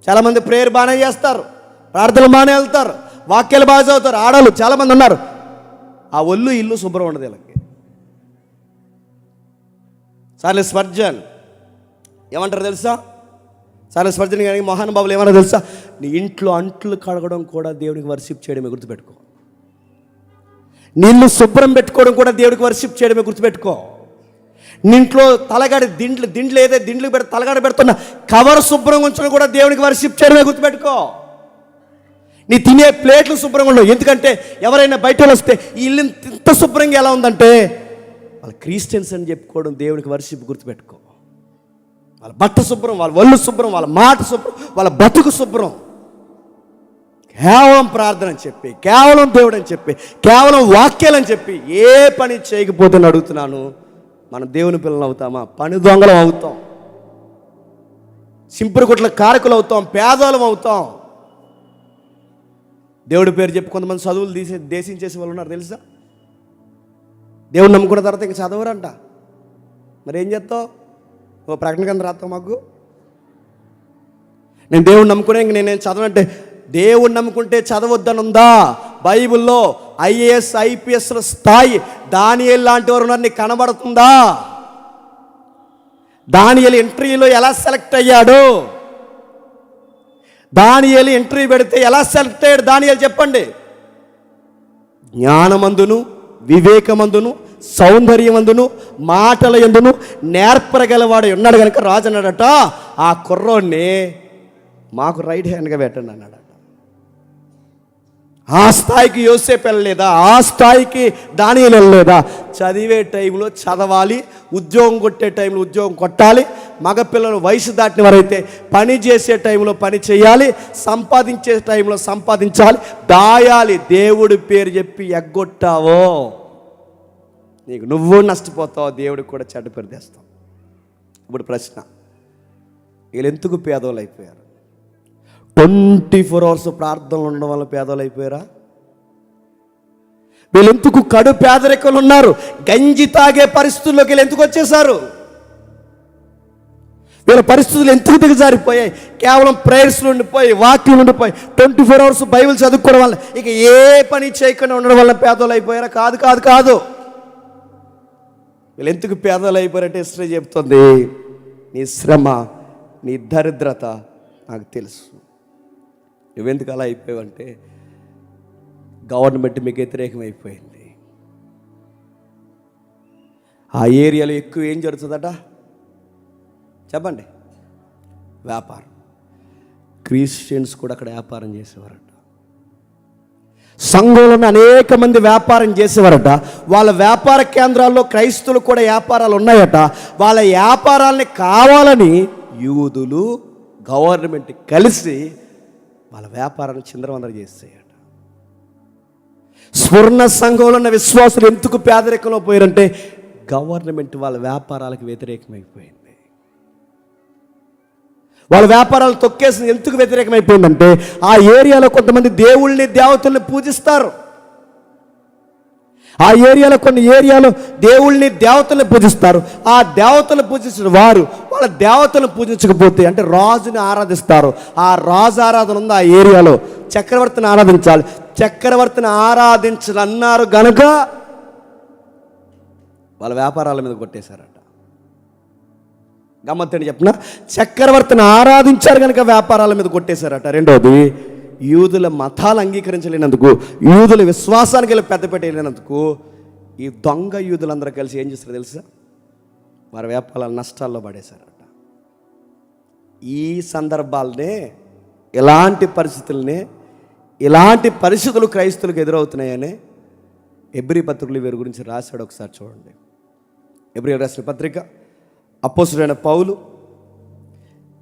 [SPEAKER 1] చాలామంది ప్రేయర్ బాగానే చేస్తారు, ప్రార్థనలు బాగానే వెళ్తారు, వాక్యాలు బాగా చదువుతారు. ఆడవాళ్ళు చాలామంది ఉన్నారు, ఆ ఒళ్ళు ఇల్లు శుభ్రం ఉండదు వీళ్ళకి. చార్లెస్ స్పర్జన్ ఏమంటారు తెలుసా? చార్లెస్ స్పర్జన్ కానీ మహానుభావులు ఏమన్నా తెలుసా? నీ ఇంట్లో అంట్లు కడగడం కూడా దేవుడికి వర్షిప్ చేయడమే, గుర్తుపెట్టుకో. నీళ్ళు శుభ్రం పెట్టుకోవడం కూడా దేవుడికి వర్షిప్ చేయడమే, గుర్తుపెట్టుకో. నీంట్లో తలగాడి దిండ్లు ఏదైతే దిండ్లు తలగాడ పెడుతున్నా కవర్ శుభ్రంగా ఉంచడం కూడా దేవుడికి వర్షిప్ చేయడమే, గుర్తుపెట్టుకో. నీ తినే ప్లేట్లు శుభ్రంగా ఉండవు. ఎందుకంటే ఎవరైనా బయట వస్తే ఈ ఇల్లు ఇంత శుభ్రంగా ఎలా ఉందంటే వాళ్ళ క్రిస్టియన్స్ అని చెప్పుకోవడం దేవునికి వర్షిప్, గుర్తుపెట్టుకో. వాళ్ళ బట్ట శుభ్రం, వాళ్ళ ఒళ్ళు శుభ్రం, వాళ్ళ మాట శుభ్రం, వాళ్ళ బతుకు శుభ్రం. కేవలం ప్రార్థన అని చెప్పి, కేవలం దేవుడు అని చెప్పి, కేవలం వాక్యాలని చెప్పి ఏ పని చేయకపోతే అడుగుతున్నాను, మనం దేవుని పిల్లలు అవుతామా? పని దొంగలం అవుతాం, సింపురు కుట్ల కారకులు అవుతాం, పేదోళం అవుతాం. దేవుడి పేరు చెప్పి కొంతమంది చదువులు దేశించేసే వాళ్ళు ఉన్నారు తెలుసా? దేవుడు నమ్ముకున్న తర్వాత ఇంక చదవరంట. మరి ఏం చేస్తావు? ఓ ప్రకటన కింద రాస్తావు మాకు, నేను దేవుడు నమ్ముకునే ఇంక నేను చదవనంటే, దేవుడు నమ్ముకుంటే చదవద్దని ఉందా బైబిల్లో? ఐఏఎస్ ఐపీఎస్ల స్థాయి దానియేలు లాంటి వారు ఉన్నారు, నీకు కనబడుతుందా? దానియేలు ఇంటర్వ్యూలో ఎలా సెలెక్ట్ అయ్యాడు? దానియేలు ఇంటర్వ్యూ పెడితే ఎలా సెలెక్ట్ అయ్యాడు దానియేలు చెప్పండి? జ్ఞానమందును, వివేకమందును, సౌందర్యమందును, మాటల యందును నేర్పరగలవాడు ఉన్నాడు కనుక రాజు అన్నాడట, ఆ కుర్రోడ్ని మాకు రైట్ హ్యాండ్గా పెట్టండి అన్నాడట. ఆ స్థాయికి యోసేపు వెళ్ళలేదా? ఆ స్థాయికి దానియేలు వెళ్ళలేదా? చదివే టైంలో చదవాలి, ఉద్యోగం కొట్టే టైంలో ఉద్యోగం కొట్టాలి, మగపిల్లలు వయసు దాటిన వారైతే పని చేసే టైంలో పని చేయాలి, సంపాదించే టైంలో సంపాదించాలి, దాయాలి. దేవుడి పేరు చెప్పి ఎగ్గొట్టావో నీకు నువ్వు నష్టపోతావు, దేవుడికి కూడా చెడ్డ పేరు తెస్తావు. ఇప్పుడు ప్రశ్న, వీళ్ళు ఎందుకు పేదోళ్ళు అయిపోయారు? 24 hours ప్రార్థనలు ఉండడం వల్ల పేదోళ్ళు అయిపోయారా? వీళ్ళు ఎందుకు కడు పేదరికలు ఉన్నారు? గంజి తాగే పరిస్థితుల్లోకి వీళ్ళు ఎందుకు వచ్చేసారు? వీళ్ళ పరిస్థితులు ఎందుకు దిగజారిపోయాయి? కేవలం ప్రేయర్స్లో ఉండిపోయి, వాక్యం ఉండిపోయి, 24 hours బైబిల్ చదువుకోవడం వల్ల, ఇక ఏ పని చేయకుండా ఉండడం వల్ల పేదోళ్ళు అయిపోయారా? కాదు కాదు కాదు. వీళ్ళు ఎందుకు పేదోళ్ళు అయిపోయారంటే హిస్టరీ చెప్తుంది, నీ శ్రమ, నీ దరిద్రత నాకు తెలుసు. నువ్వెందుకు అలా అయిపోయావంటే గవర్నమెంట్ మీకు వ్యతిరేకం అయిపోయింది. ఆ ఏరియాలో ఎక్కువ ఏం జరుగుతుందట చెప్పండి? వ్యాపారం. క్రిస్టియన్స్ కూడా అక్కడ వ్యాపారం చేసేవారట. సంఘంలోనే అనేక మంది వ్యాపారం చేసేవారట. వాళ్ళ వ్యాపార కేంద్రాల్లో క్రైస్తవులు కూడా వ్యాపారాలు ఉన్నాయట. వాళ్ళ వ్యాపారాలని కావాలని యూదులు, గవర్నమెంట్ కలిసి వాళ్ళ వ్యాపారాన్ని చిందరవందర చేసేయట. స్వర్ణ సంఘంలో ఉన్న విశ్వాసులు ఎందుకు పేదరికంలో పోయారంటే గవర్నమెంట్ వాళ్ళ వ్యాపారాలకు వ్యతిరేకమైపోయింది. వాళ్ళ వ్యాపారాలు తొక్కేసి ఎందుకు వ్యతిరేకమైపోయిందంటే ఆ ఏరియాలో కొంతమంది దేవుళ్ళని, దేవతల్ని పూజిస్తారు. ఆ ఏరియాలో కొన్ని ఏరియాలో దేవుళ్ళని, దేవతల్ని పూజిస్తారు. ఆ దేవతలు పూజించిన వారు వాళ్ళ దేవతలను పూజించకపోతే, అంటే రాజుని ఆరాధిస్తారు. ఆ రాజు ఆరాధన ఉంది ఆ ఏరియాలో, చక్రవర్తిని ఆరాధించాలి. చక్రవర్తిని ఆరాధించాలన్నారు గనుక వాళ్ళ వ్యాపారాల మీద కొట్టేశారట. గమ్మత్తని చెప్పిన, చక్రవర్తిని ఆరాధించారు కనుక వ్యాపారాల మీద కొట్టేశారట. రెండోది, యూదుల మతాలు అంగీకరించలేనందుకు, యూదుల విశ్వాసానికి వెళ్ళి పెద్దపేట వెళ్ళినందుకు ఈ దొంగ యూదులందరూ కలిసి ఏం చేస్తారు తెలుసా? వారి వ్యాపారాలు నష్టాల్లో పడేశారట. ఈ సందర్భాలనే, ఇలాంటి పరిస్థితులు క్రైస్తవులకు ఎదురవుతున్నాయని ఎబ్రీ పత్రికలు వీరి గురించి రాశాడు. ఒకసారి చూడండి. ఎబ్రీ రాసిన పత్రిక, అపోస్తలుడైన పౌలు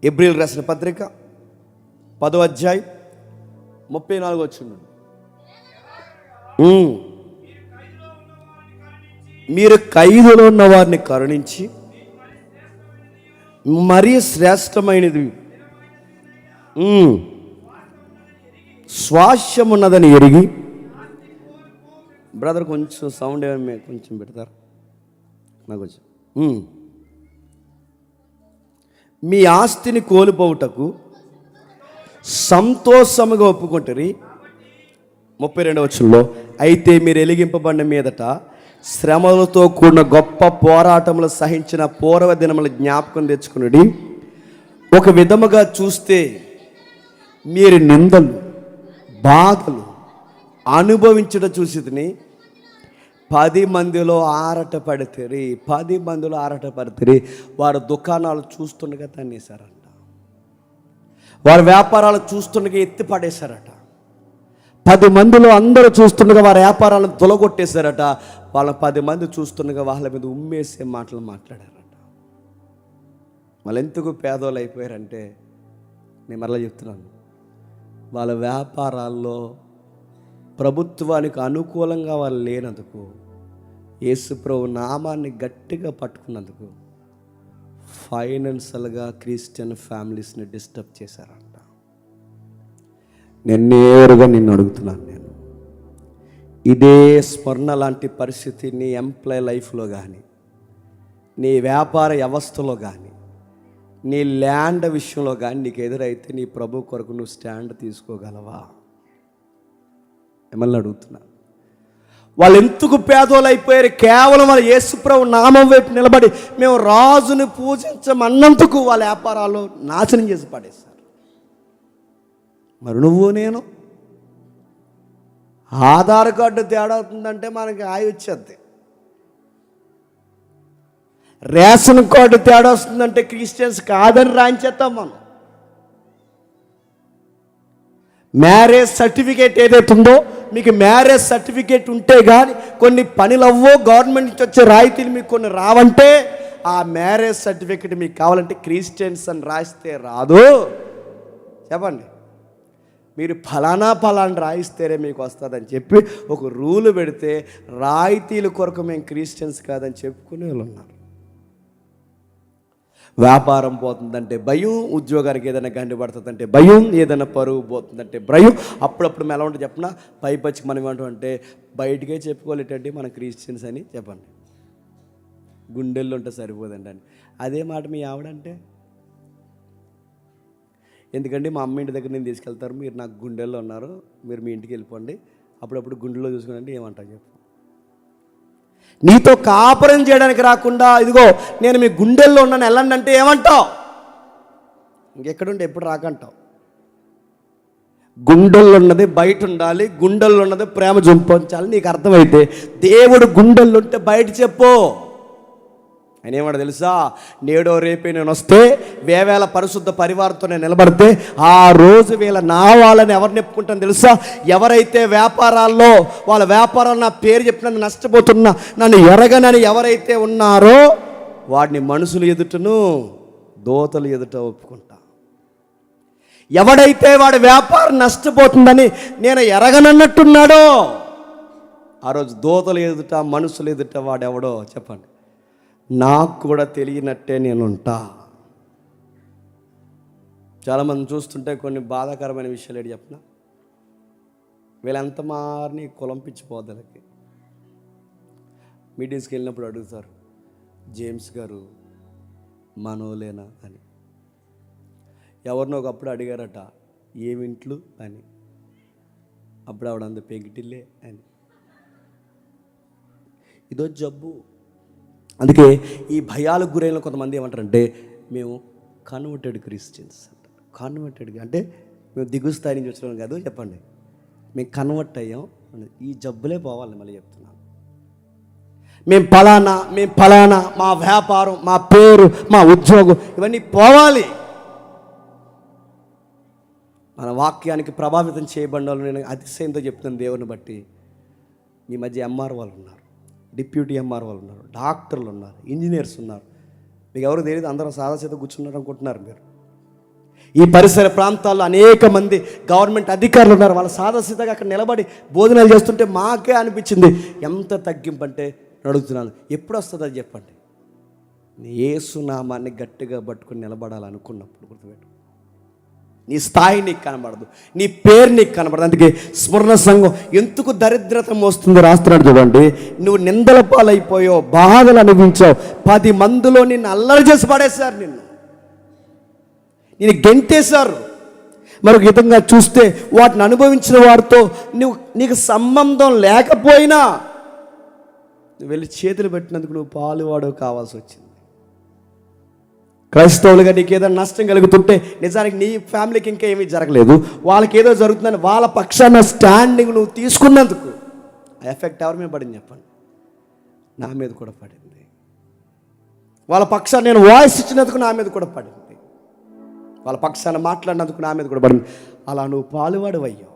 [SPEAKER 1] ఎబ్రీలు రాసిన పత్రిక 10వ అధ్యాయం 34 వచనం. మీరు ఖైదులో ఉన్న వారిని కరుణించి మరీ శ్రేష్టమైనది స్వాస్యం ఉన్నదని ఎరిగి. బ్రదర్ కొంచెం సౌండ్ ఏమైనా కొంచెం పెడతారు నాకు కొంచెం. మీ ఆస్తిని కోల్పోవుటకు సంతోషముగా ఒప్పుకుంటారు. 32వ వచనంలో, అయితే మీరు ఎలిగింపబడిన మీదట శ్రమలతో కూడిన గొప్ప పోరాటములు సహించిన పూర్వ దినములు జ్ఞాపకం తెచ్చుకుని ఒక విధముగా చూస్తే మీరు నిందలు బాధలు అనుభవించడం చూసిని 10 మందిలో ఆరట పడితే 10 మందిలో ఆరట పడితే వారు దుకాణాలు చూస్తుండగా తన్నేశారంట, వారి వ్యాపారాలు చూస్తుండగా ఎత్తి పడేశారట, 10 మందిలో అందరూ చూస్తుండగా వారి వ్యాపారాలను తొలగొట్టేశారట, వాళ్ళ 10 మంది చూస్తుండగా వాళ్ళ మీద ఉమ్మేసే మాటలు మాట్లాడారట. వాళ్ళు ఎందుకు పేదోళ్ళు అయిపోయారంటే, నేను మరలా చెప్తున్నాను, వాళ్ళ వ్యాపారాల్లో ప్రభుత్వానికి అనుకూలంగా వాళ్ళు లేనందుకు, యేసుప్రభు నామాన్ని గట్టిగా పట్టుకున్నందుకు ఫైనాన్షియల్గా క్రిస్టియన్ ఫ్యామిలీస్ని డిస్టర్బ్ చేశారంట. నేను నేరుగా నిన్ను అడుగుతున్నాను, నేను ఇదే స్మరణ లాంటి పరిస్థితి నీ ఎంప్లాయ్ లైఫ్లో కానీ, నీ వ్యాపార వ్యవస్థలో కానీ, నీ ల్యాండ్ విషయంలో కానీ నీకు ఎదురైతే నీ ప్రభు కొరకు నువ్వు స్టాండ్ తీసుకోగలవా? మిమ్మల్ని అడుగుతున్నా. వాళ్ళు ఎందుకు పేదోళ్ళు అయిపోయారు? కేవలం వాళ్ళ యేసుప్రభు నామం వైపు నిలబడి మేము రాజుని పూజించమన్నందుకు వాళ్ళ వ్యాపారాలు నాశనం చేసి పడేశారు. మరి నువ్వు నేను ఆధార్ కార్డు తేడా అవుతుందంటే మనకి వచ్చేద్ది, రేషన్ కార్డు తేడా వస్తుందంటే క్రిస్టియన్స్ కాదని రాయించేస్తాం మనం. మ్యారేజ్ సర్టిఫికేట్ ఏదైతే ఉందో, మీకు మ్యారేజ్ సర్టిఫికేట్ ఉంటే కానీ కొన్ని పనులు అవ్వో, గవర్నమెంట్ నుంచి వచ్చే రాయితీలు మీకు కొన్ని రావంటే ఆ మ్యారేజ్ సర్టిఫికేట్ మీకు కావాలంటే క్రిస్టియన్స్ అని రాస్తే రాదు. చెప్పండి, మీరు ఫలానా రాయిస్తేనే మీకు వస్తుందని చెప్పి ఒక రూలు పెడితే రాయితీల కొరకు మేము క్రిస్టియన్స్ కాదని చెప్పుకునే వాళ్ళు ఉన్నారు. వ్యాపారం పోతుందంటే భయం, ఉద్యోగానికి ఏదైనా గండి పడుతుందంటే భయం, ఏదైనా పరువు పోతుందంటే భయం. అప్పుడప్పుడు మేము ఎలా ఉంటుంది చెప్పిన, పైపచ్చి మనం ఏమంటామంటే బయటకే చెప్పుకోలేటండి మనం క్రిస్టియన్స్ అని. చెప్పండి, గుండెల్లో ఉంటే సరిపోదండి అని. అదే మాట మీ ఆవిడంటే, ఎందుకంటే మా అమ్మ ఇంటి దగ్గర నేను తీసుకెళ్తారు, మీరు నాకు గుండెల్లో ఉన్నారు, మీరు మీ ఇంటికి వెళ్ళిపోండి, అప్పుడప్పుడు గుండెల్లో చూసుకునండి ఏమంటారు చెప్పు. నీతో కాపురం చేయడానికి రాకుండా ఇదిగో నేను మీ గుండెల్లో ఉన్నాను వెళ్ళండి అంటే ఏమంటావు? ఇంకెక్కడుంటే ఎప్పుడు రాకంటావు. గుండెల్లో ఉన్నది బయట ఉండాలి, గుండెల్లో ఉన్నది ప్రేమ జంపించాలి. నీకు అర్థమైతే దేవుడు గుండెల్లో ఉంటే బయట చెప్పు. ఆయన ఏమన్నా తెలుసా, నేడో రేపే నేను వస్తే వేవేల పరిశుద్ధ పరివారంతో నేను నిలబడితే ఆ రోజు వీళ్ళ నా వాళ్ళని ఎవరు నెప్పుకుంటాను తెలుసా? ఎవరైతే వ్యాపారాల్లో వాళ్ళ వ్యాపారాలు నా పేరు చెప్పిన నష్టపోతున్నా, నన్ను ఎరగనని ఎవరైతే ఉన్నారో వాడిని మనుషులు ఎదుటను దోతలు ఎదుట ఒప్పుకుంటా. ఎవడైతే వాడి వ్యాపారం నష్టపోతుందని నేను ఎరగనన్నట్టున్నాడో ఆ రోజు దోతలు ఎదుట మనుషులు ఎదుట వాడెవడో చెప్పండి, నాకు కూడా తెలియనట్టే నేనుంటా. చాలామంది చూస్తుంటే కొన్ని బాధాకరమైన విషయాలు ఏంటి చెప్పిన, వీళ్ళంత మారిని కులం పిచ్చిపోదలకి మీటింగ్స్కి వెళ్ళినప్పుడు అడుగుతారు, జేమ్స్ గారు మనోలేనా అని. ఎవరినో ఒకప్పుడు అడిగారట ఏమింట్లు అని, అప్పుడు ఆవిడంత పెంకిటిల్లే అని. ఇదో జబ్బు. అందుకే ఈ భయాలకు గురైన కొంతమంది ఏమంటారంటే మేము కన్వర్టెడ్ క్రిస్టియన్స్ అంటారు. కన్వర్టెడ్ అంటే మేము దిగు స్థాయి నుంచి వచ్చినాం కాదు, చెప్పండి మేము కన్వర్ట్ అయ్యాం. ఈ జబ్బులే పోవాలి. మళ్ళీ చెప్తున్నాను, మేము ఫలానా మా వ్యాపారం, మా పేరు, మా ఉద్యోగం ఇవన్నీ పోవాలి. మన వాక్యానికి ప్రభావితం చేయబడిన వాళ్ళు నేను అతిశయంతో చెప్తున్నాను దేవుని బట్టి. ఈ మధ్య ఎంఆర్ వాళ్ళు ఉన్నారు, డిప్యూటీ ఎంఆర్ వాళ్ళు ఉన్నారు, డాక్టర్లు ఉన్నారు, ఇంజనీర్స్ ఉన్నారు. మీకు ఎవరు తెలియదు, అందరూ సాదాసీత కూర్చున్నారు అనుకుంటున్నారు మీరు. ఈ పరిసర ప్రాంతాల్లో అనేక మంది గవర్నమెంట్ అధికారులు ఉన్నారు. వాళ్ళు సాదాసీతగా అక్కడ నిలబడి భోజనాలు చేస్తుంటే మాకే అనిపించింది ఎంత తగ్గింపు అంటే. అడుగుతున్నాను, ఎప్పుడు వస్తుంది అది చెప్పండి. యేసు నామాన్ని గట్టిగా పట్టుకుని నిలబడాలనుకున్నప్పుడు గుర్తుపెట్టు, నీ స్థాయి నీకు కనబడదు, నీ పేరు నీకు కనబడదు. అందుకే స్మరణ సంఘం ఎందుకు దరిద్రత మోస్తుంది రాస్తున్నాడు చూడండి. నువ్వు నిందల పాలైపోయావు, బాధలు అనుభవించావు, 10 మందిలో నిన్ను అల్లరి చేసి పడేశారు, నిన్ను గెంటేశారు. మరొక విధంగా చూస్తే వాటిని అనుభవించిన వారితో నీకు సంబంధం లేకపోయినా నువ్వు వెళ్ళి చేతులు పెట్టినందుకు నువ్వు పాలువాడు కావాల్సి వచ్చింది. క్రైస్తవులుగా నీకు ఏదైనా నష్టం కలుగుతుంటే నిజానికి నీ ఫ్యామిలీకి ఇంకా ఏమీ జరగలేదు, వాళ్ళకి ఏదో జరుగుతుందని వాళ్ళ పక్షాన స్టాండింగ్ నువ్వు తీసుకున్నందుకు ఆ ఎఫెక్ట్ ఎవరి మీద పడింది చెప్పండి? నా మీద కూడా పడింది. వాళ్ళ పక్షాన నేను వాయిస్ ఇచ్చినందుకు నా మీద కూడా పడింది. వాళ్ళ పక్షాన మాట్లాడినందుకు నా మీద కూడా పడింది. అలా నువ్వు పాలువాడు అయ్యావు.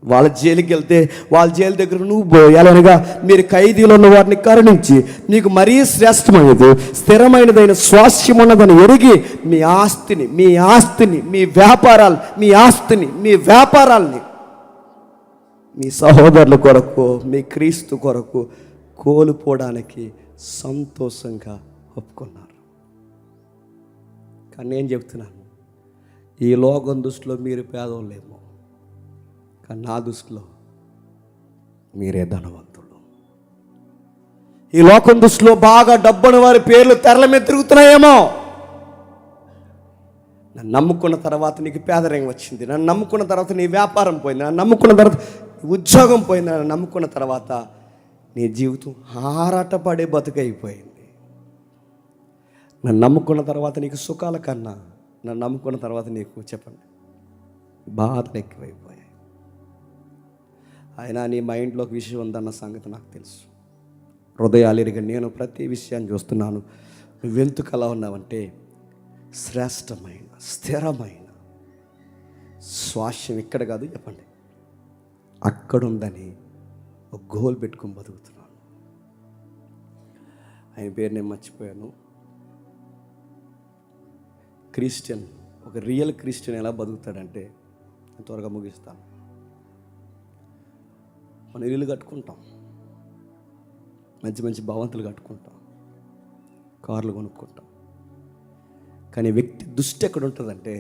[SPEAKER 1] వాళ్ళ జైలుకి వెళ్తే వాళ్ళ జైలు దగ్గర నువ్వు పోయాలనగా మీరు ఖైదీలో ఉన్న వారిని కరుణించి నీకు మరీ శ్రేష్టమైనది స్థిరమైనదైన స్వాస్థ్యం ఉన్నదని ఎరిగి మీ ఆస్తిని మీ వ్యాపారాల్ని మీ సహోదరుల కొరకు మీ క్రీస్తు కొరకు కోల్పోవడానికి సంతోషంగా ఒప్పుకున్నారు. కానీ నేను చెప్తున్నాను, ఈ లోకం దృష్టిలో మీరు పేదోళ్ళేమో, కానీ నా దృష్టిలో మీరే ధనవంతులు. ఈ లోకం దృష్టిలో బాగా డబ్బున వారి పేర్లు తెరల మీద తిరుగుతున్నాయేమో. నన్ను నమ్ముకున్న తర్వాత నీకు పేదరికం వచ్చింది, నన్ను నమ్ముకున్న తర్వాత నీ వ్యాపారం పోయింది, నన్ను నమ్ముకున్న తర్వాత ఉద్యోగం పోయింది, నన్ను నమ్ముకున్న తర్వాత నీ జీవితం ఆరాటపడే బతుకైపోయింది. నన్ను నమ్ముకున్న తర్వాత నీకు సుఖాల కన్నా నన్ను నమ్ముకున్న తర్వాత నీకు చెప్పండి బాధలు ఎక్కువైపోయాయి. అయినా నీ మైండ్లో ఒక విషయం ఉందన్న సంగతి నాకు తెలుసు. హృదయాలిరిగా నేను ప్రతి విషయాన్ని చూస్తున్నాను. నువ్వెందుకు అలా ఉన్నావంటే శ్రేష్టమైన స్థిరమైన స్వాస్థ్యం ఇక్కడ కాదు చెప్పండి, అక్కడుందని ఒక గోల్ పెట్టుకొని బతుకుతున్నాను. ఆయన పేరు నేను మర్చిపోయాను. క్రిస్టియన్, ఒక రియల్ క్రిస్టియన్ ఎలా బతుకుతాడంటే, త్వరగా ముగిస్తాను. మనం ఇల్లు కట్టుకుంటాం, మంచి మంచి భవంతులు కట్టుకుంటాం, కార్లు కొనుక్కుంటాం. కానీ వ్యక్తి దృష్టి ఎక్కడ ఉంటుందంటే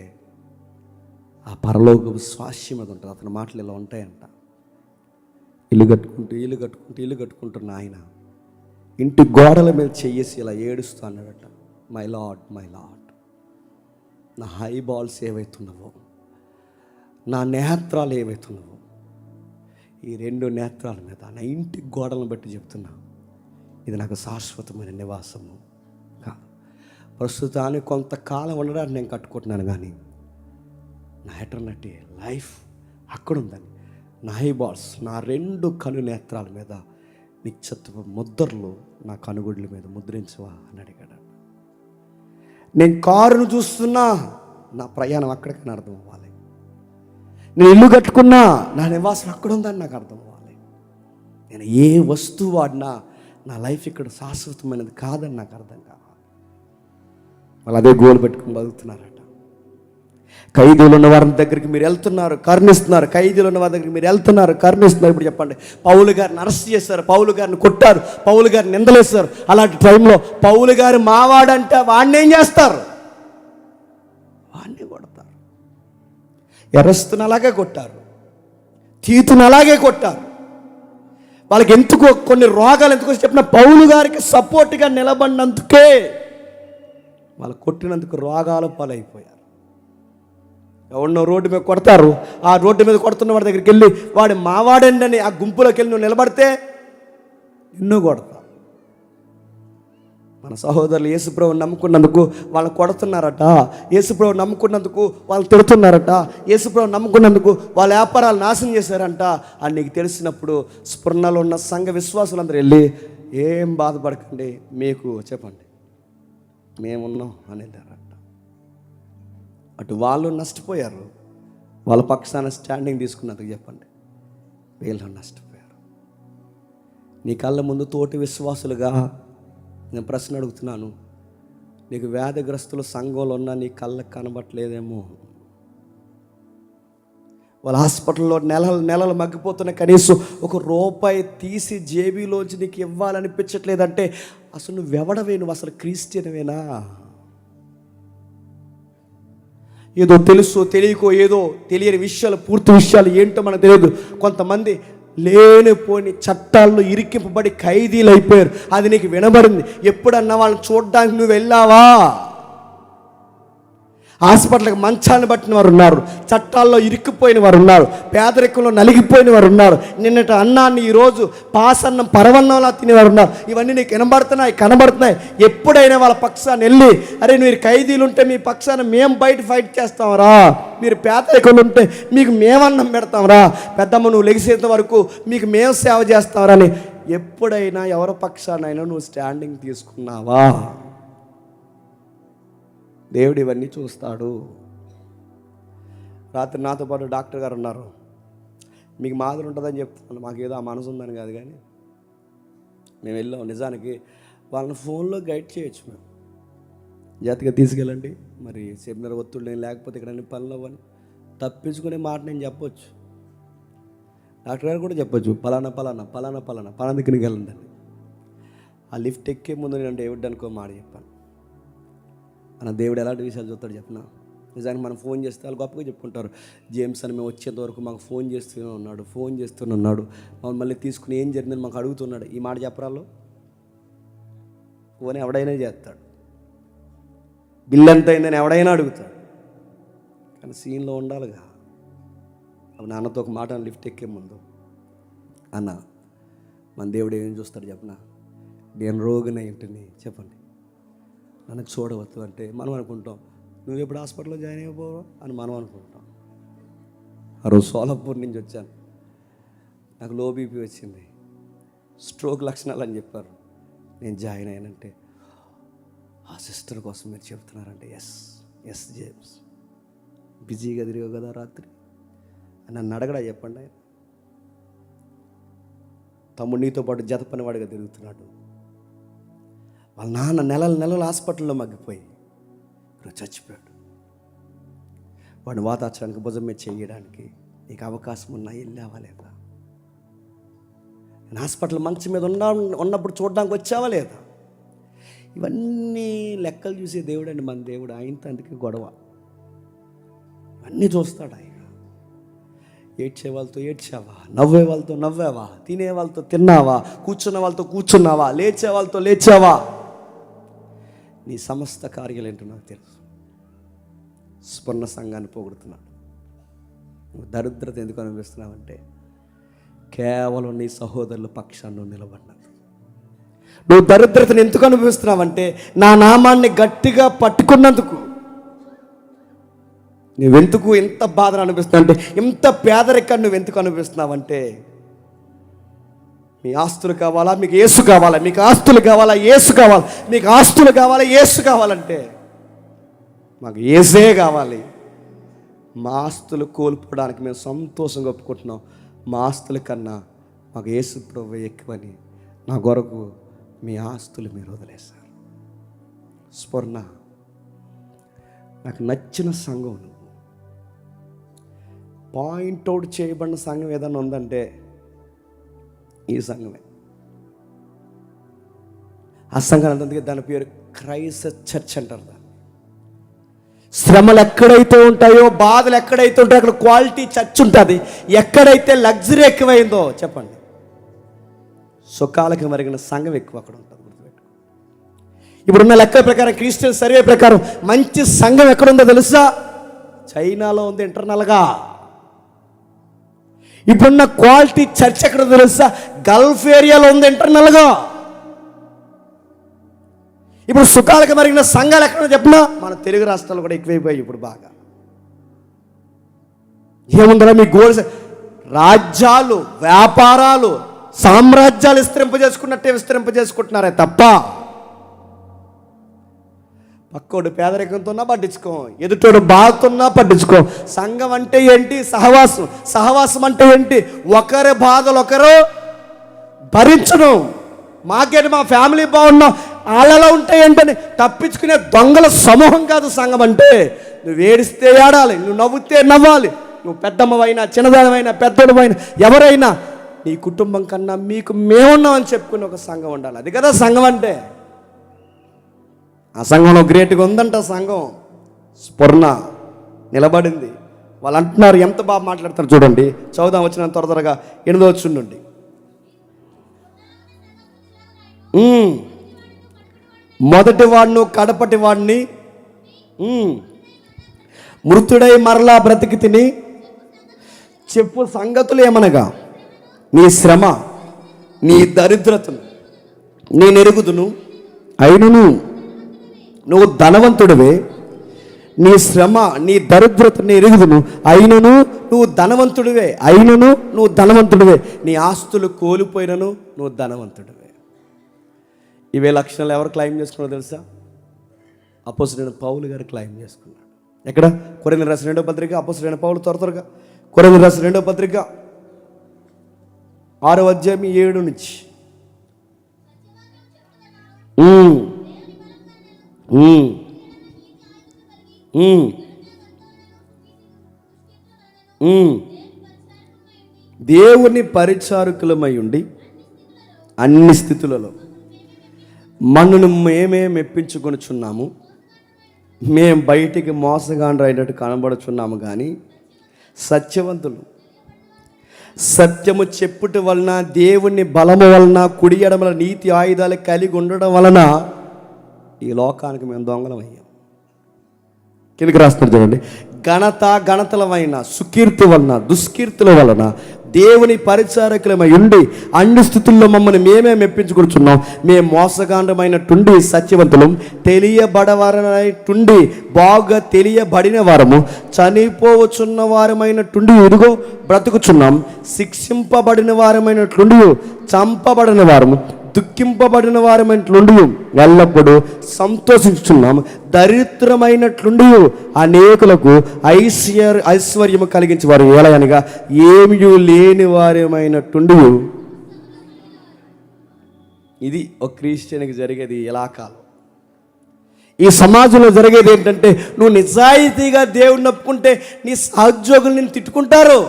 [SPEAKER 1] ఆ పరలోక స్వాస్థ్యం మీద ఉంటుంది. అతని మాటలు ఇలా ఉంటాయంట, ఇల్లు కట్టుకుంటున్న ఆయన ఇంటి గోడల మీద చెయ్యేసి ఇలా ఏడుస్తూ అన్నాడట, మై లార్డ్ నా హై బాల్స్ ఏవైతున్నావో, నా నేత్రాలు ఏవైతున్నావో, ఈ 2 నేత్రాల మీద నా ఇంటి గోడలను బట్టి చెప్తున్నా, ఇది నాకు శాశ్వతమైన నివాసము కాదు. ప్రస్తుతానికి కొంతకాలం ఉండడానికి నేను కట్టుకుంటున్నాను, కానీ నా ఎటర్నిటీ లైఫ్ అక్కడ ఉందని నా హై బాల్స్, నా 2 కను నేత్రాల మీద నిత్యత్వ ముద్రలు నా కనుగుడ్ల మీద ముద్రించవా అని అడిగాడు. నేను కారును చూస్తున్నా, నా ప్రయాణం అక్కడికైనా అర్థం అవ్వాలి. నేను ఇల్లు కట్టుకున్నా, నా నివాసం అక్కడ ఉందని నాకు అర్థం అవ్వాలి. నేను ఏ వస్తువు వాడినా నా లైఫ్ ఇక్కడ శాశ్వతమైనది కాదని నాకు అర్థం కావాలి. వాళ్ళు అదే గోల్ పెట్టుకుని బతుకుతున్నారట. ఖైదీలు ఉన్న వారి దగ్గరికి మీరు వెళ్తున్నారు, కరుణిస్తున్నారు. ఖైదీలు ఉన్న వారి దగ్గరికి మీరు వెళ్తున్నారు, కరుణిస్తున్నారు. ఇప్పుడు చెప్పండి, పౌలు గారిని అరెస్ట్ చేశారు, పౌలు గారిని కొట్టారు, పౌలు గారిని నిందలేస్తారు. అలాంటి టైంలో పౌలు గారు మావాడంటే వాడిని ఏం చేస్తారు? వాడిని కొడతారు. ఎరస్తుని అలాగే కొట్టారు, తీతుని అలాగే కొట్టారు. వాళ్ళకి ఎందుకు కొన్ని రోగాలు ఎందుకు చెప్పిన పౌలు గారికి సపోర్ట్గా నిలబడినందుకే వాళ్ళు కొట్టినందుకు రోగాల పాలైపోయారు. ఎవరినో రోడ్డు మీద కొడతారు, ఆ రోడ్డు మీద కొడుతున్న వాడి దగ్గరికి వెళ్ళి వాడి మావాడండి అని ఆ గుంపులోకి వెళ్ళి నువ్వు నిలబడితే నిన్ను కొడతావు. మన సహోదరులు యేసుప్రభుని నమ్ముకున్నందుకు వాళ్ళు కొడుతున్నారట, యేసుప్రభు నమ్ముకున్నందుకు వాళ్ళు తిడుతున్నారట, యేసుప్రభు నమ్ముకున్నందుకు వాళ్ళ వ్యాపారాలు నాశనం చేశారంట అని నీకు తెలిసినప్పుడు స్ఫురణలో ఉన్న సంఘ విశ్వాసులందరూ వెళ్ళి ఏం బాధపడకండి, మీకు చెప్పండి మేమున్నాం అనేదారట. అటు వాళ్ళు నష్టపోయారు, వాళ్ళ పక్షాన స్టాండింగ్ తీసుకున్నందుకు చెప్పండి వీళ్ళు నష్టపోయారు. నీ కళ్ళ ముందు తోటి విశ్వాసులుగా నేను ప్రశ్న అడుగుతున్నాను, నీకు వ్యాధిగ్రస్తులు సంఘంలో ఉన్నా నీ కళ్ళకు కనబట్టలేదేమో. వాళ్ళ హాస్పిటల్లో నెలలు మగ్గిపోతున్న కనీసం ₹1 తీసి జేబీలోంచి నీకు ఇవ్వాలనిపించట్లేదంటే అసలు నువ్వెవడవే? నువ్వు అసలు క్రిస్టియన్వేనా? ఏదో తెలుసో తెలియకో ఏదో తెలియని విషయాలు, పూర్తి విషయాలు ఏంటో మనకు తెలియదు. కొంతమంది లేనిపోని చట్టాల్లో ఇరికింపబడి ఖైదీలు అయిపోయారు. అది నీకు వినబడింది. ఎప్పుడన్నా వాళ్ళని చూడడానికి నువ్వు వెళ్ళావా? హాస్పిటల్కి మంచాన్ని పట్టిన వారు ఉన్నారు, చట్టాల్లో ఇరుక్కుపోయిన వారు ఉన్నారు, పేదరికంలో నలిగిపోయిన వారు ఉన్నారు, నిన్నటి అన్నాన్ని ఈరోజు పాసన్నం పరవన్నంలా తినేవారు ఉన్నారు. ఇవన్నీ నీకు కనబడుతున్నాయి. ఎప్పుడైనా వాళ్ళ పక్షాన్ని వెళ్ళి, అరే మీరు ఖైదీలు ఉంటే మీ పక్షాన్ని మేము బయట ఫైట్ చేస్తాంరా, మీరు పేదరికంలో ఉంటే మీకు మేమన్నం పెడతాంరా, పెద్దమ్మ నువ్వు లెగిసేంత వరకు మీకు మేము సేవ చేస్తాంరా అని ఎప్పుడైనా ఎవరి పక్షానైనా నువ్వు స్టాండింగ్ తీసుకున్నావా? దేవుడు ఇవన్నీ చూస్తాడు. రాత్రి నాతో పాటు డాక్టర్ గారు ఉన్నారు. మీకు మాదిరి ఉంటుందని చెప్తున్నాను, మాకేదో ఆ మనసు ఉందని కాదు, కానీ మేము వెళ్ళాం. నిజానికి వాళ్ళని ఫోన్లో గైడ్ చేయొచ్చు, మేము జాగ్రత్తగా తీసుకెళ్ళండి, మరి సెమినార్ ఒత్తుడు నేను లేకపోతే ఇక్కడ అన్ని పనులు అవ్వని తప్పించుకునే మాట నేను చెప్పొచ్చు. డాక్టర్ గారు కూడా చెప్పొచ్చు, పలానా దగ్గరికి వెళ్ళండి. ఆ లిఫ్ట్ ఎక్కే ముందు నేను దేవుడు అనుకో మాట చెప్పాను. మన దేవుడు ఎలాంటి విషయాలు చూస్తాడు చెప్పిన. నిజానికి మనం ఫోన్ చేస్తే వాళ్ళు గొప్పగా చెప్పుకుంటారు, జేమ్స్ అని మేము వచ్చేంత వరకు మాకు ఫోన్ చేస్తూనే ఉన్నాడు, మళ్ళీ తీసుకుని ఏం జరిగిందని మాకు అడుగుతున్నాడు. ఈ మాట చెప్పరాలో ఫోన్ ఎవడైనా చేస్తాడు, బిల్ ఎంత అయిందని ఎవడైనా అడుగుతాడు, కానీ సీన్లో ఉండాలిగా. అప్పుడు నాన్నతో ఒక మాట లిఫ్ట్ ఎక్కే ముందు, అన్న మన దేవుడు ఏం చూస్తాడు చెప్పనా, నేను రోగినై ఉంటుంది చెప్పండి, నన్ను చూడవద్దు అంటే మనం అనుకుంటాం, నువ్వు ఎప్పుడు హాస్పిటల్లో జాయిన్ అయిపోవా అని మనం అనుకుంటాం. ఆ రోజు సోలాపూర్ నుంచి వచ్చాను, నాకు లో బీపీ వచ్చింది, స్ట్రోక్ లక్షణాలు అని చెప్పారు. నేను జాయిన్ అయ్యానంటే ఆ సిస్టర్ కోసం మీరు చెప్తున్నారంటే ఎస్ జేమ్స్, బిజీగా తిరిగావు కదా రాత్రి నన్ను అడగడా చెప్పండి. తమ్ముడు నీతో పాటు జత పనివాడిగా తిరుగుతున్నాడు, వాళ్ళ నాన్న నెలలు హాస్పిటల్లో మగ్గిపోయి ఈరోజు చచ్చిపోయాడు. వాడిని వాతాచడానికి భుజం మీద చేయడానికి నీకు అవకాశం ఉన్నా వెళ్ళావా లేదా? నేను హాస్పిటల్ మంచం మీద ఉన్నప్పుడు చూడడానికి వచ్చావా లేదా? ఇవన్నీ లెక్కలు చూసే దేవుడు అండి మన దేవుడు. ఆయనతో అందుకే గొడవ, ఇవన్నీ చూస్తాడు ఆయన. ఏడ్చే వాళ్ళతో ఏడ్చావా, నవ్వే వాళ్ళతో నవ్వావా, తినే వాళ్ళతో తిన్నావా, కూర్చున్న వాళ్ళతో కూర్చున్నావా, లేచే వాళ్ళతో లేచావా, నీ సమస్త కార్యాలు ఏంటో నాకు తెలుసు. స్వర్ణ సంఘాన్ని పోగొడుతున్నాడు. నువ్వు దరిద్రత ఎందుకు అనుభవిస్తున్నావంటే కేవలం నీ సహోదరుల పక్షాన్ని నిలబడినది. నువ్వు దరిద్రతను ఎందుకు అనుభవిస్తున్నావంటే నా నామాన్ని గట్టిగా పట్టుకున్నందుకు. నువ్వెందుకు ఎంత బాధను అనిపిస్తున్నావు అంటే, ఇంత పేదరికాన్ని నువ్వు ఎందుకు అనిపిస్తున్నావంటే, మీ ఆస్తులు కావాలా, మీకు యేసు కావాలా, మీకు ఆస్తులు కావాలా, యేసు కావాలి, మీకు ఆస్తులు కావాలా, యేసు కావాలంటే మాకు యేసే కావాలి. మా ఆస్తులు కోల్పోవడానికి మేము సంతోషంగా ఒప్పుకుంటున్నాం. మా ఆస్తుల కన్నా మాకు యేసు ప్రభువే ఎక్కువని నా కొరకు మీ ఆస్తులు మీరు వదిలేశారు. స్వర్ణ, నాకు నచ్చిన సంఘం నువ్వు. పాయింట్అవుట్ చేయబడిన సంఘం ఏదైనా ఉందంటే ఈ సంఘమే. ఆ సంఘం అందుకే దాని పేరు క్రైస్ట్ చర్చ్ అంటారు. దాన్ని శ్రమలు ఎక్కడైతే ఉంటాయో, బాధలు ఎక్కడైతే ఉంటాయో అక్కడ క్వాలిటీ చర్చ్ ఉంటుంది. ఎక్కడైతే లగ్జరీ ఎక్కువైందో చెప్పండి, సుఖాలకు మరిగిన సంఘం ఎక్కువ అక్కడ ఉంటుంది. ఇప్పుడున్న లెక్క ప్రకారం, క్రిస్టియన్ సర్వే ప్రకారం మంచి సంఘం ఎక్కడుందో తెలుసా? చైనాలో ఉంది ఇంటర్నల్గా. ఇప్పుడున్న క్వాలిటీ చర్చ్ ఎక్కడ తెలుసా? గల్ఫ్ ఏరియాలో ఉంది ఇంటర్నల్గా. ఇప్పుడు సుఖాలకు మరిగిన సంఘాలు ఎక్కడ చెప్పినా మన తెలుగు రాష్ట్రాలు కూడా ఎక్కువైపోయాయి ఇప్పుడు బాగా. ఏముందరా మీ గోల్స్? రాజ్యాలు, వ్యాపారాలు, సామ్రాజ్యాలు విస్తరింపజేసుకున్నట్టే విస్తరింపజేసుకుంటున్నారే తప్ప పక్కోడు పేదరికంతో పట్టించుకో, ఎదుటోడు బాధతున్నా పట్టించుకో. సంఘం అంటే ఏంటి? సహవాసం. సహవాసం అంటే ఏంటి? ఒకరి బాధలు ఒకరు భరించడం. మాకేంటి, మా ఫ్యామిలీ బాగున్నాం, వాళ్ళలో ఉంటాయి ఏంటని తప్పించుకునే దొంగల సమూహం కాదు సంఘం అంటే. నువ్వు ఏడిస్తే ఏడాలి, నువ్వు నవ్వుతే నవ్వాలి. నువ్వు పెద్దమ్మవైనా, చిన్నదానమైనా, పెద్దోడమైనా, ఎవరైనా నీ కుటుంబం కన్నా మీకు మేమున్నామని చెప్పుకుని ఒక సంఘం ఉండాలి. అది కదా సంఘం అంటే. ఆ సంఘంలో గ్రేట్గా ఉందంట సంఘం. స్ఫురణ నిలబడింది. వాళ్ళు అంటున్నారు, ఎంత బాగా మాట్లాడతారు చూడండి. చదువుదాం వచ్చిన త్వరగా 8వ వచనం నుండి. మొదటి వాడిని, కడపటి వాడిని మృతుడై మరలా బ్రతికి తిని చెప్పు సంగతులు ఏమనగా, నీ శ్రమ, నీ దరిద్రతను నేను ఎరుగుదును, అయినను నువ్వు ధనవంతుడివే. నీ శ్రమ, నీ దరిద్రతను ఎరుగుదును, అయినను నువ్వు ధనవంతుడివే. అయినను నువ్వు ధనవంతుడివే. నీ ఆస్తులు కోల్పోయినను నువ్వు ధనవంతుడివే. ఇవే లక్షణాలు ఎవరు క్లైమ్ చేసుకున్నారో తెలుసా? అపోస్తలుడైన పౌలు గారు క్లైమ్ చేసుకున్నాడు. ఎక్కడ? కొరింథీయులకు రాసిన 2వ పత్రిక. అపోస్తలుడైన పౌలు త్వరగా కొరింథీయులకు రాసిన 2వ పత్రిక 6వ అధ్యాయం 7 నుంచి. దేవుని పరిచారకులమై ఉండి అన్ని స్థితులలో మనను మేమే మెప్పించుకొనుచున్నాము. మేము బయటికి మోసగాండ్రు అయినట్టు కనబడుచున్నాము, కానీ సత్యవంతులు. సత్యము చెప్పుట వలన, దేవుని బలము వలన, కుడి ఎడమల నీతి ఆయుధాలు కలిగి ఉండడం వలన ఈ లోకానికి మేము దొంగలం అయ్యాం. కిందకి రాస్తున్నారు చూడండి. గణతలమైన సుకీర్తి వలన, దుష్కీర్తుల వలన దేవుని పరిచారకులమై ఉండి అన్ని స్థితుల్లో మమ్మల్ని మేమే మెప్పించుకుంటున్నాం. మేము మోసగాండమైనట్టుండి సత్యవంతులం, తెలియబడవారైనట్టుండి బాగా తెలియబడిన వారము, చనిపోవచ్చున్న వారమైనట్టుండి ఇదిగో బ్రతుకుచున్నాం, శిక్షింపబడిన వారమైనట్లుండి చంపబడిన వారము, దుఃఖింపబడిన వారమైనట్లుండి ఎల్లప్పుడూ సంతోషించుచున్నాము, దరిద్రమైనట్లుండి అనేకులకు ఐశ్వర్యము కలిగించే వారు, ఎలాగనగా ఏమీ లేని వారమైనట్లుండి. ఇది ఒక క్రిస్టియన్కి జరిగేది ఎలా కాలం. ఈ సమాజంలో జరిగేది ఏంటంటే, నువ్వు నిజాయితీగా దేవుడిని నప్పుకుంటే నీ సహోద్యోగులు నిన్ను తిట్టుకుంటారు.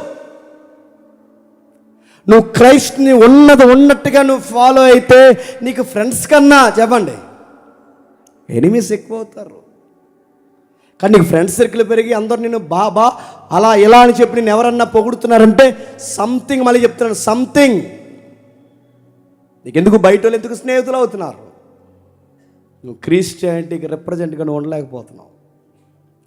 [SPEAKER 1] నువ్వు క్రైస్ట్ని ఉన్నట్టుగా నువ్వు ఫాలో అయితే నీకు ఫ్రెండ్స్ కన్నా చెప్పండి ఎనిమీస్ ఎక్కువ అవుతారు. కానీ నీకు ఫ్రెండ్స్ సర్కిల్ పెరిగి అందరూ నేను బాబా అలా ఇలా అని చెప్పి నేను ఎవరన్నా పొగుడుతున్నారంటే సంథింగ్, మళ్ళీ చెప్తున్నాను సంథింగ్. నీకు ఎందుకు బయట వాళ్ళు ఎందుకు స్నేహితులు అవుతున్నారు? నువ్వు క్రిస్టియానిటీకి రిప్రజెంట్గా నువ్వు ఉండలేకపోతున్నావు.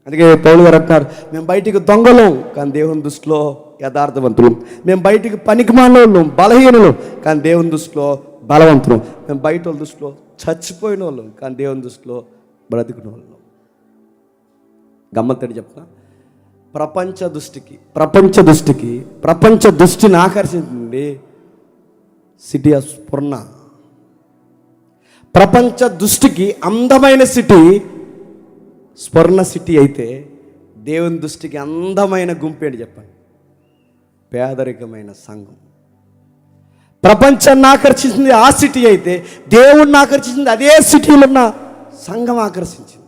[SPEAKER 1] అందుకే పౌలు గారు అంటారు, మేము బయటికి దొంగలం కానీ దేవుని దృష్టిలో యథార్థవంతులు, మేము బయటికి పనికిమాలినోళ్ళం, బలహీనులు కానీ దేవుని దృష్టిలో బలవంతులు, మేము బయట వాళ్ళ దృష్టిలో చచ్చిపోయిన వాళ్ళం కానీ దేవుని దృష్టిలో బ్రతికిన వాళ్ళం. గమ్మత్తడి చెప్తున్నా, ప్రపంచ దృష్టిని ఆకర్షించింది సిటీ ఆఫ్ స్ఫురణ. ప్రపంచ దృష్టికి అందమైన సిటీ స్వర్ణ సిటీ అయితే, దేవుని దృష్టికి అందమైన గుంపు ఏంటి చెప్పండి? పేదరికమైన సంఘం. ప్రపంచాన్ని ఆకర్షించింది ఆ సిటీ అయితే, దేవుణ్ణి ఆకర్షించింది అదే సిటీలో ఉన్న సంఘం ఆకర్షించింది.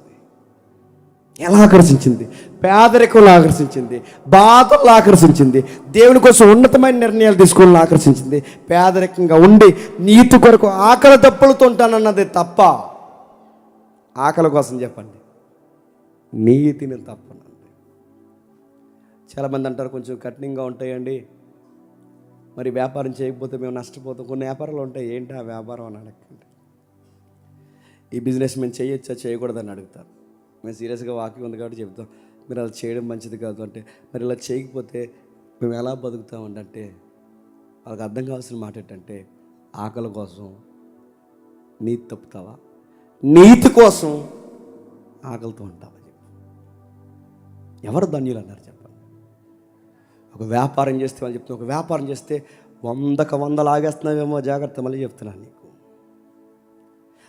[SPEAKER 1] ఎలా ఆకర్షించింది? పేదరికంలో ఆకర్షించింది, బాధల్లో ఆకర్షించింది, దేవుని కోసం ఉన్నతమైన నిర్ణయాలు తీసుకోవాలని ఆకర్షించింది. పేదరికంగా ఉండి నీతి కొరకు ఆకలి దప్పులతో ఉంటానన్నది తప్ప, ఆకలి కోసం చెప్పండి నీతిని తప్పనండి. చాలామంది అంటారు కొంచెం కఠినంగా ఉంటాయండి, మరి వ్యాపారం చేయకపోతే మేము నష్టపోతాం. కొన్ని వ్యాపారాలు ఉంటాయి, ఏంటి ఆ వ్యాపారం అని అడగండి. ఈ బిజినెస్ మేము చేయొచ్చా చేయకూడదని అడుగుతారు. మేము సీరియస్గా వాకింగ్ ఉంది కాబట్టి చెప్తాం, మీరు అలా చేయడం మంచిది కాదు అంటే, మరి ఇలా చేయకపోతే మేము ఎలా బతుకుతామండి అంటే, వాళ్ళకి అర్థం కావాల్సిన మాట ఏంటంటే, ఆకలి కోసం నీతి తప్పుతావా? నీతి కోసం ఆకలితో ఉంటావా? ఎవరు ధన్యులు అన్నారు చెప్పండి? ఒక వ్యాపారం చేస్తే వాళ్ళు చెప్తున్నా, ఒక వ్యాపారం చేస్తే 100 లాగేస్తున్నావేమో జాగ్రత్త. మళ్ళీ చెప్తున్నాను నీకు,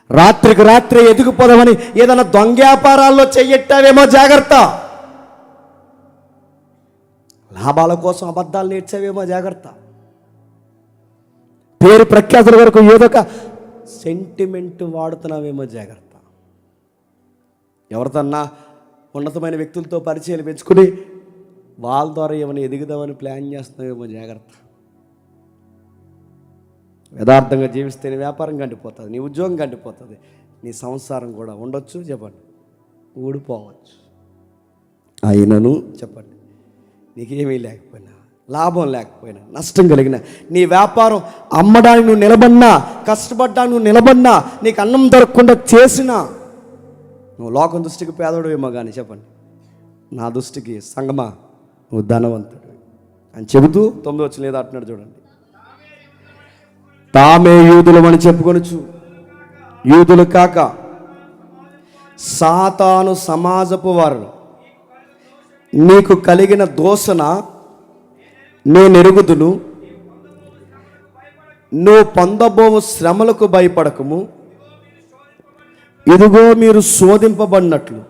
[SPEAKER 1] రాత్రికి రాత్రి ఎదిగిపోదామని ఏదైనా దొంగ వ్యాపారాల్లో చెయ్యట్టావేమో జాగ్రత్త. లాభాల కోసం అబద్ధాలు నేర్చావేమో జాగ్రత్త. పేరు ప్రఖ్యాతుల వరకు ఏదొక సెంటిమెంట్ వాడుతున్నావేమో జాగ్రత్త. ఎవరితోన్నా ఉన్నతమైన వ్యక్తులతో పరిచయాలు పెంచుకుని వాళ్ళ ద్వారా ఏమైనా ఎదుగుదామని ప్లాన్ చేస్తున్నావేమో జాగ్రత్త. యథార్థంగా జీవిస్తే నీ వ్యాపారం గంటిపోతుంది, నీ ఉద్యోగం గంటిపోతుంది, నీ సంసారం కూడా ఉండొచ్చు చెప్పండి, ఊడిపోవచ్చు. అయినను చెప్పండి, నీకేమీ లేకపోయినా, లాభం లేకపోయినా, నష్టం కలిగిన నీ వ్యాపారం అమ్మడానికి నువ్వు నిలబడినా, కష్టపడ్డానికి నువ్వు నిలబడినా, నీకు అన్నం దొరకకుండా చేసినా, నువ్వు లోకం దృష్టికి పేదోడువేమో కానీ చెప్పండి నా దృష్టికి సంగమా నువ్వు ధనవంతుడు అని చెబుతూ 9వ వచనం లేదా అంటున్నాడు చూడండి. తామే యూదులు అని చెప్పుకొనుచు యూదులు కాక సాతాను సమాజపు వారు నీకు కలిగిన దోషణ నేను ఎరుగుదును, నువ్వు పొందబోవు శ్రమలకు భయపడకము, ఇదిగో మీరు శోధింపబడినట్లు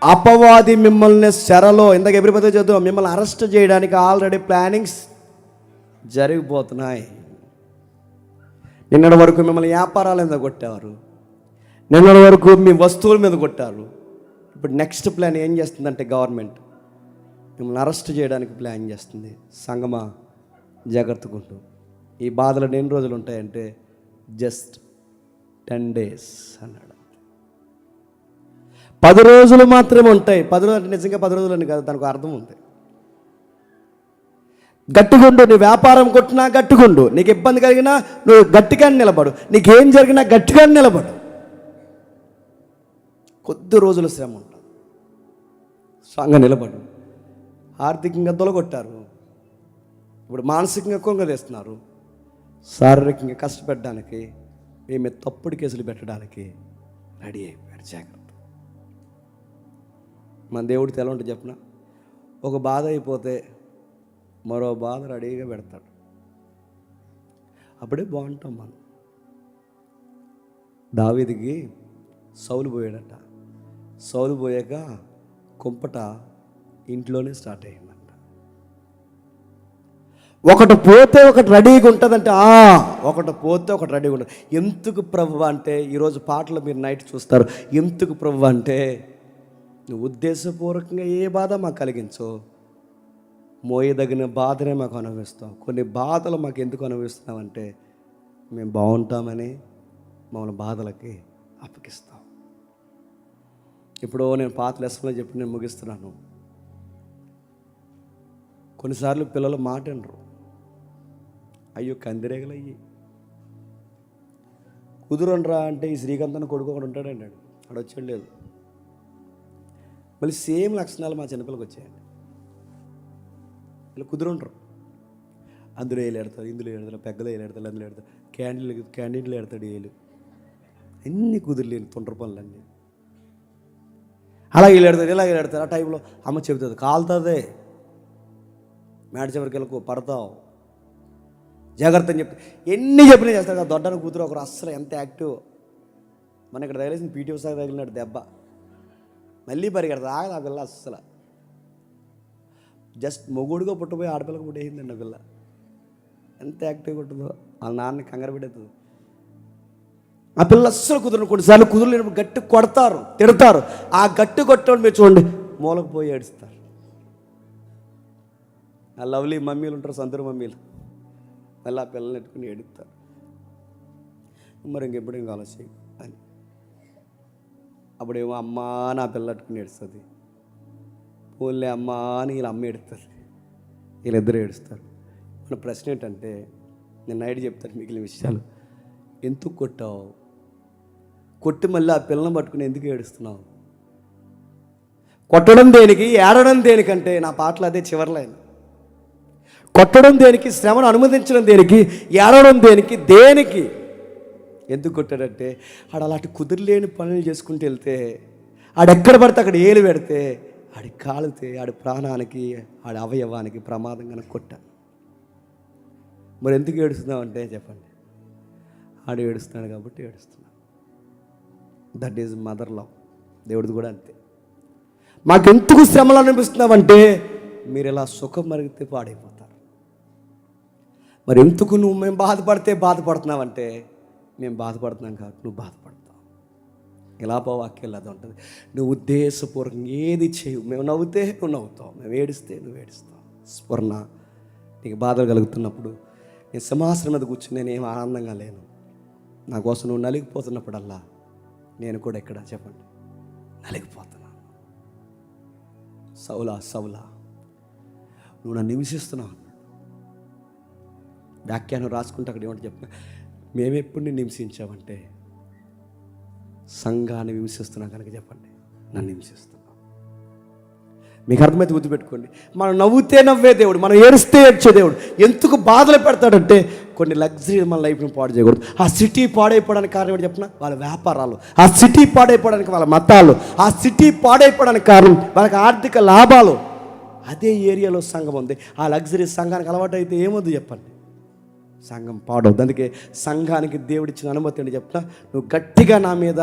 [SPEAKER 1] అపవాది మిమ్మల్ని చెరలో, ఇందాక ఎవ్రీబడి చదువు, మిమ్మల్ని అరెస్ట్ చేయడానికి ఆల్రెడీ ప్లానింగ్స్ జరిగిపోతున్నాయి. నిన్నటి వరకు మిమ్మల్ని వ్యాపారాల మీద కొట్టేవారు, నిన్నటి వరకు మీ వస్తువుల మీద కొట్టారు. ఇప్పుడు నెక్స్ట్ ప్లాన్ ఏం చేస్తుందంటే గవర్నమెంట్ మిమ్మల్ని అరెస్ట్ చేయడానికి ప్లాన్ చేస్తుంది. సంగమా జాగ్రత్తగా ఉండు. ఈ బాధలు ఎన్ని రోజులు ఉంటాయంటే జస్ట్ 10 days అన్నాడు. 10 రోజులు మాత్రమే ఉంటాయి. 10 రోజులు అంటే నిజంగా 10 రోజులు అని కాదు, దానికి అర్థం ఉంది. గట్టిగుండు. నీ వ్యాపారం కొట్టినా గట్టిగుండు, నీకు ఇబ్బంది కలిగినా నువ్వు గట్టిగా నిలబడు, నీకేం జరిగినా గట్టిగా నిలబడు. కొద్ది రోజుల శ్రమ ఉంటుంది, స్ట్రాంగ్గా నిలబడు. ఆర్థికంగా తొలగొట్టారు, ఇప్పుడు మానసికంగా కొంగదీస్తున్నారు, శారీరకంగా కష్టపెట్టడానికి, ఏమి తప్పుడు కేసులు పెట్టడానికి రెడీ అయిపోయారు. జాగ్రత్త. మన దేవుడితో ఎలా ఉంటుంది చెప్పిన, ఒక బాధ అయిపోతే మరో బాధ రెడీగా పెడతాడు. అప్పుడే బాగుంటాం మనం. దావీదుకి సౌలు పోయాడట, సౌలు పోయాక కుంపట ఇంట్లోనే స్టార్ట్ అయ్యిందంట. ఒకటి పోతే ఒకటి రెడీగా ఉంటుందంటే ఒకటి పోతే ఒకటి రెడీగా ఉంటుంది. ఎందుకు ప్రభువా అంటే, ఈరోజు పాటలు మీరు నైట్ చూస్తారు, ఎందుకు ప్రభువా అంటే నువ్వు ఉద్దేశపూర్వకంగా ఏ బాధ మాకు కలిగించో, మోయదగిన బాధనే మాకు అనుభవిస్తాం. కొన్ని బాధలు మాకు ఎందుకు అనుభవిస్తున్నామంటే మేము బాగుంటామని మమ్మల్ని బాధలకి అప్పగిస్తాం. ఇప్పుడు నేను పాత లెసన్లో చెప్పి నేను ముగిస్తున్నాను. కొన్నిసార్లు పిల్లలు మాట వినరు. అయ్యో కందిరేగలయ్యి కుదురనరా అంటే ఈ శ్రీకాంత్ కొడుకు ఒకడు ఉంటాడండి, అక్కడ వచ్చాడు లేదు. మళ్ళీ సేమ్ లక్షణాలు మా చిన్నపిల్లకి వచ్చాయండి. ఇలా కుదురుంటారు, అందులో వేలు ఎడతారు, ఇందులో ఎడతారు, పెగ్గలో వేలు ఎడతారు, అందులో ఎడతారు, క్యాండిడేట్లు ఎడతాడు వేలు. అన్నీ కుదిరలేని తొండ్ర పనులన్నీ అలా వీళ్ళు ఎడతారు, ఇలా వీళ్ళు ఎడతారు. ఆ టైంలో అమ్మ చెబుతుంది, కాలుతుంది, మేడ చివరికి వెళ్ళకు పడతావు, జాగ్రత్త అని చెప్తే ఎన్ని చెప్పినా చేస్తాడు. ఆ దొడ్డన కూతురు ఒకరు అస్సలు ఎంత యాక్టివ్, మన ఇక్కడ తగిలేసిన పీటీ ఉత్సాహం తగిలినాడు దెబ్బ, మళ్ళీ పరిగెడతా ఆగదు ఆ పిల్ల అస్సలు. జస్ట్ మొగుడుగా పుట్టబోయి ఆడపిల్లకి పుట్టేసిందండి ఆ పిల్ల. ఎంత యాక్టివ్గా ఉంటుందో, వాళ్ళ నాన్నని కంగారు పెట్టేస్తుంది. ఆ పిల్ల అస్సలు కుదరను. కొన్నిసార్లు కుదరలేనప్పుడు గట్టి కొడతారు, తిడతారు. ఆ గట్టి కొట్టడం మీరు చూడండి, మూలకు పోయి ఏడుస్తారు. ఆ లవ్లీ మమ్మీలు ఉంటారు, సందరు మమ్మీలు, మళ్ళీ ఆ పిల్లల్ని ఎట్టుకుని ఏడుస్తారు. మరి ఇంకెప్పుడు ఇంకా ఆలోచన అని. అప్పుడేమో అమ్మా నా పిల్ల అట్టుకుని ఏడుస్తుంది, పోన్లే అమ్మా అని వీళ్ళ అమ్మ ఏడుస్తుంది, వీళ్ళిద్దరు ఏడుస్తారు. మన ప్రశ్న ఏంటంటే, నేను నైట్ చెప్తాను మిగిలిన విషయాలు. ఎందుకు కొట్టావు? కొట్టి మళ్ళీ ఆ పిల్లని పట్టుకుని ఎందుకు ఏడుస్తున్నావు? కొట్టడం దేనికి, ఏడడం దేనికంటే నా పాటలు అదే చివరిలైన. కొట్టడం దేనికి, శ్రమను అనుమతించడం దేనికి, ఏడవడం దేనికి, దేనికి? ఎందుకు కొట్టాడంటే ఆడు అలాంటి కుదిరలేని పనులు చేసుకుంటూ వెళ్తే, ఆడెక్కడ పడితే అక్కడ ఏలు పెడితే, ఆడి కాలితే ఆడి ప్రాణానికి ఆడి అవయవానికి ప్రమాదం కనుక కొట్టాను. మరి ఎందుకు ఏడుస్తున్నామంటే చెప్పండి, ఆడు ఏడుస్తున్నాడు కాబట్టి ఏడుస్తున్నాడు. That is mother love. దేవుడిది కూడా అంతే. మాకెందుకు శ్రమలు అనిపిస్తున్నావంటే మీరు ఇలా సుఖం మరిగితే పాడైపోతారు. మరి ఎందుకు నువ్వు మేము బాధపడితే బాధపడుతున్నావంటే మేము బాధపడుతున్నాం కాబట్టి నువ్వు బాధపడతావు. ఇలా వాక్యాలు అది ఉంటుంది. నువ్వు ఉద్దేశపూర్వకంగా ఏది చేయవు. మేము నవ్వుతే నువ్వు నవ్వుతావు, మేము ఏడిస్తే నువ్వు ఏడుస్తావు. స్ఫురణ, నీకు బాధలు కలుగుతున్నప్పుడు నేను సింహాసనం మీద కూర్చుని నేనేం ఆనందంగా లేను. నా కోసం నువ్వు నలిగిపోతున్నప్పుడల్లా నేను కూడా ఎక్కడ చెప్పండి నలిగిపోతున్నాను. సౌలా సౌలా నువ్వు నన్ను హింసిస్తున్నావు. వ్యాఖ్యానం రాసుకుంటే అక్కడ ఏమంటే చెప్తున్నా, మేమెప్పుడు నిన్ను హింసించామంటే సంఘాన్ని హింసిస్తున్నాం కనుక చెప్పండి నన్ను హింసిస్తున్నావు. మీకు అర్థమైతే గుర్తుపెట్టుకోండి, మనం నవ్వుతే నవ్వే దేవుడు, మనం ఏడిస్తే ఏడ్చే దేవుడు. ఎందుకు బాధలు పెడతాడంటే కొన్ని లగ్జరీ మన లైఫ్ని పాడు చేయకూడదు. ఆ సిటీ పాడైపోవడానికి కారణం ఏంటి చెప్పిన? వాళ్ళ వ్యాపారాలు. ఆ సిటీ పాడైపోవడానికి వాళ్ళ మతాలు. ఆ సిటీ పాడైపోవడానికి కారణం వాళ్ళకి ఆర్థిక లాభాలు. అదే ఏరియాలో సంఘం ఉంది. ఆ లగ్జరీ సంఘానికి అలవాటు అయితే ఏమొద్దు చెప్పండి, సంఘం పాడవుద్ది. అందుకే సంఘానికి దేవుడిచ్చిన అనుమతి ఏంటి చెప్పిన? నువ్వు గట్టిగా నా మీద